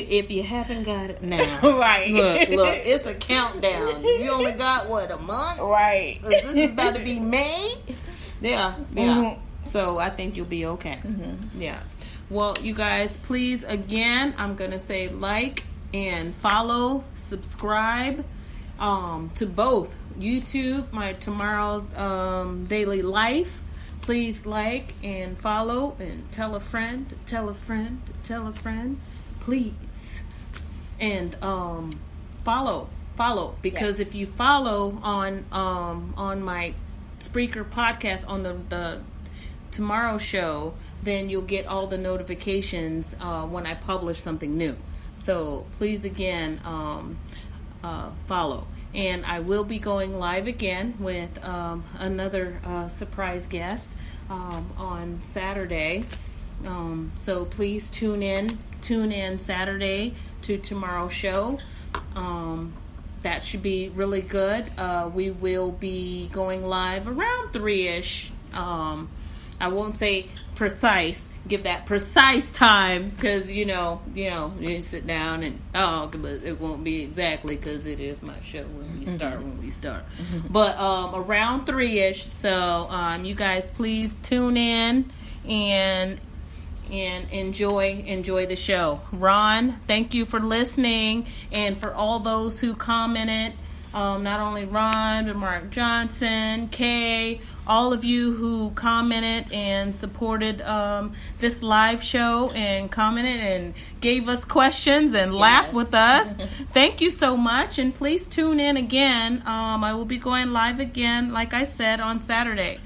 If you haven't got it now, right? Look, it's a countdown. You only got a month, right? This is about to be May. Yeah. So I think you'll be okay. Yeah. Well, you guys, please, again, I'm gonna say like and follow, subscribe. To both YouTube, my Tomorrow's Daily Life. Please like and follow, and tell a friend, please. And follow, because if you follow on my Spreaker podcast on the Tomorrow Show, then you'll get all the notifications when I publish something new. So please, again, follow. And I will be going live again with another surprise guest on Saturday. So please tune in Saturday to Tomorrow's Show. That should be really good. We will be going live around 3-ish. I won't say precise. give that precise time, because you sit down and but it won't be exactly, because it is my show when we start. But around 3ish. So you guys please tune in and enjoy the show. Ron, thank you for listening, and for all those who commented. Not only Ron, but Mark Johnson, Kay, all of you who commented and supported this live show and commented and gave us questions and laughed with us. Thank you so much, and please tune in again. I will be going live again, like I said, on Saturday.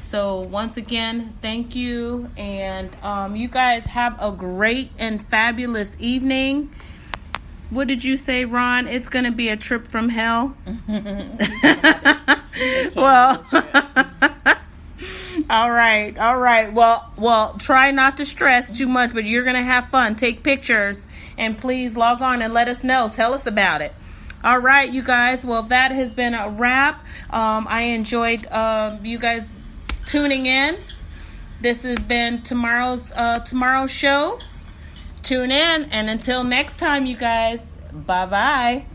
So once again, thank you, and you guys have a great and fabulous evening. What did you say, Ron? It's going to be a trip from hell? Well, all right. Well, try not to stress too much, but you're going to have fun. Take pictures, and please log on and let us know. Tell us about it. All right, you guys. Well, that has been a wrap. I enjoyed you guys tuning in. This has been tomorrow's show. Tune in, and until next time, you guys, bye-bye.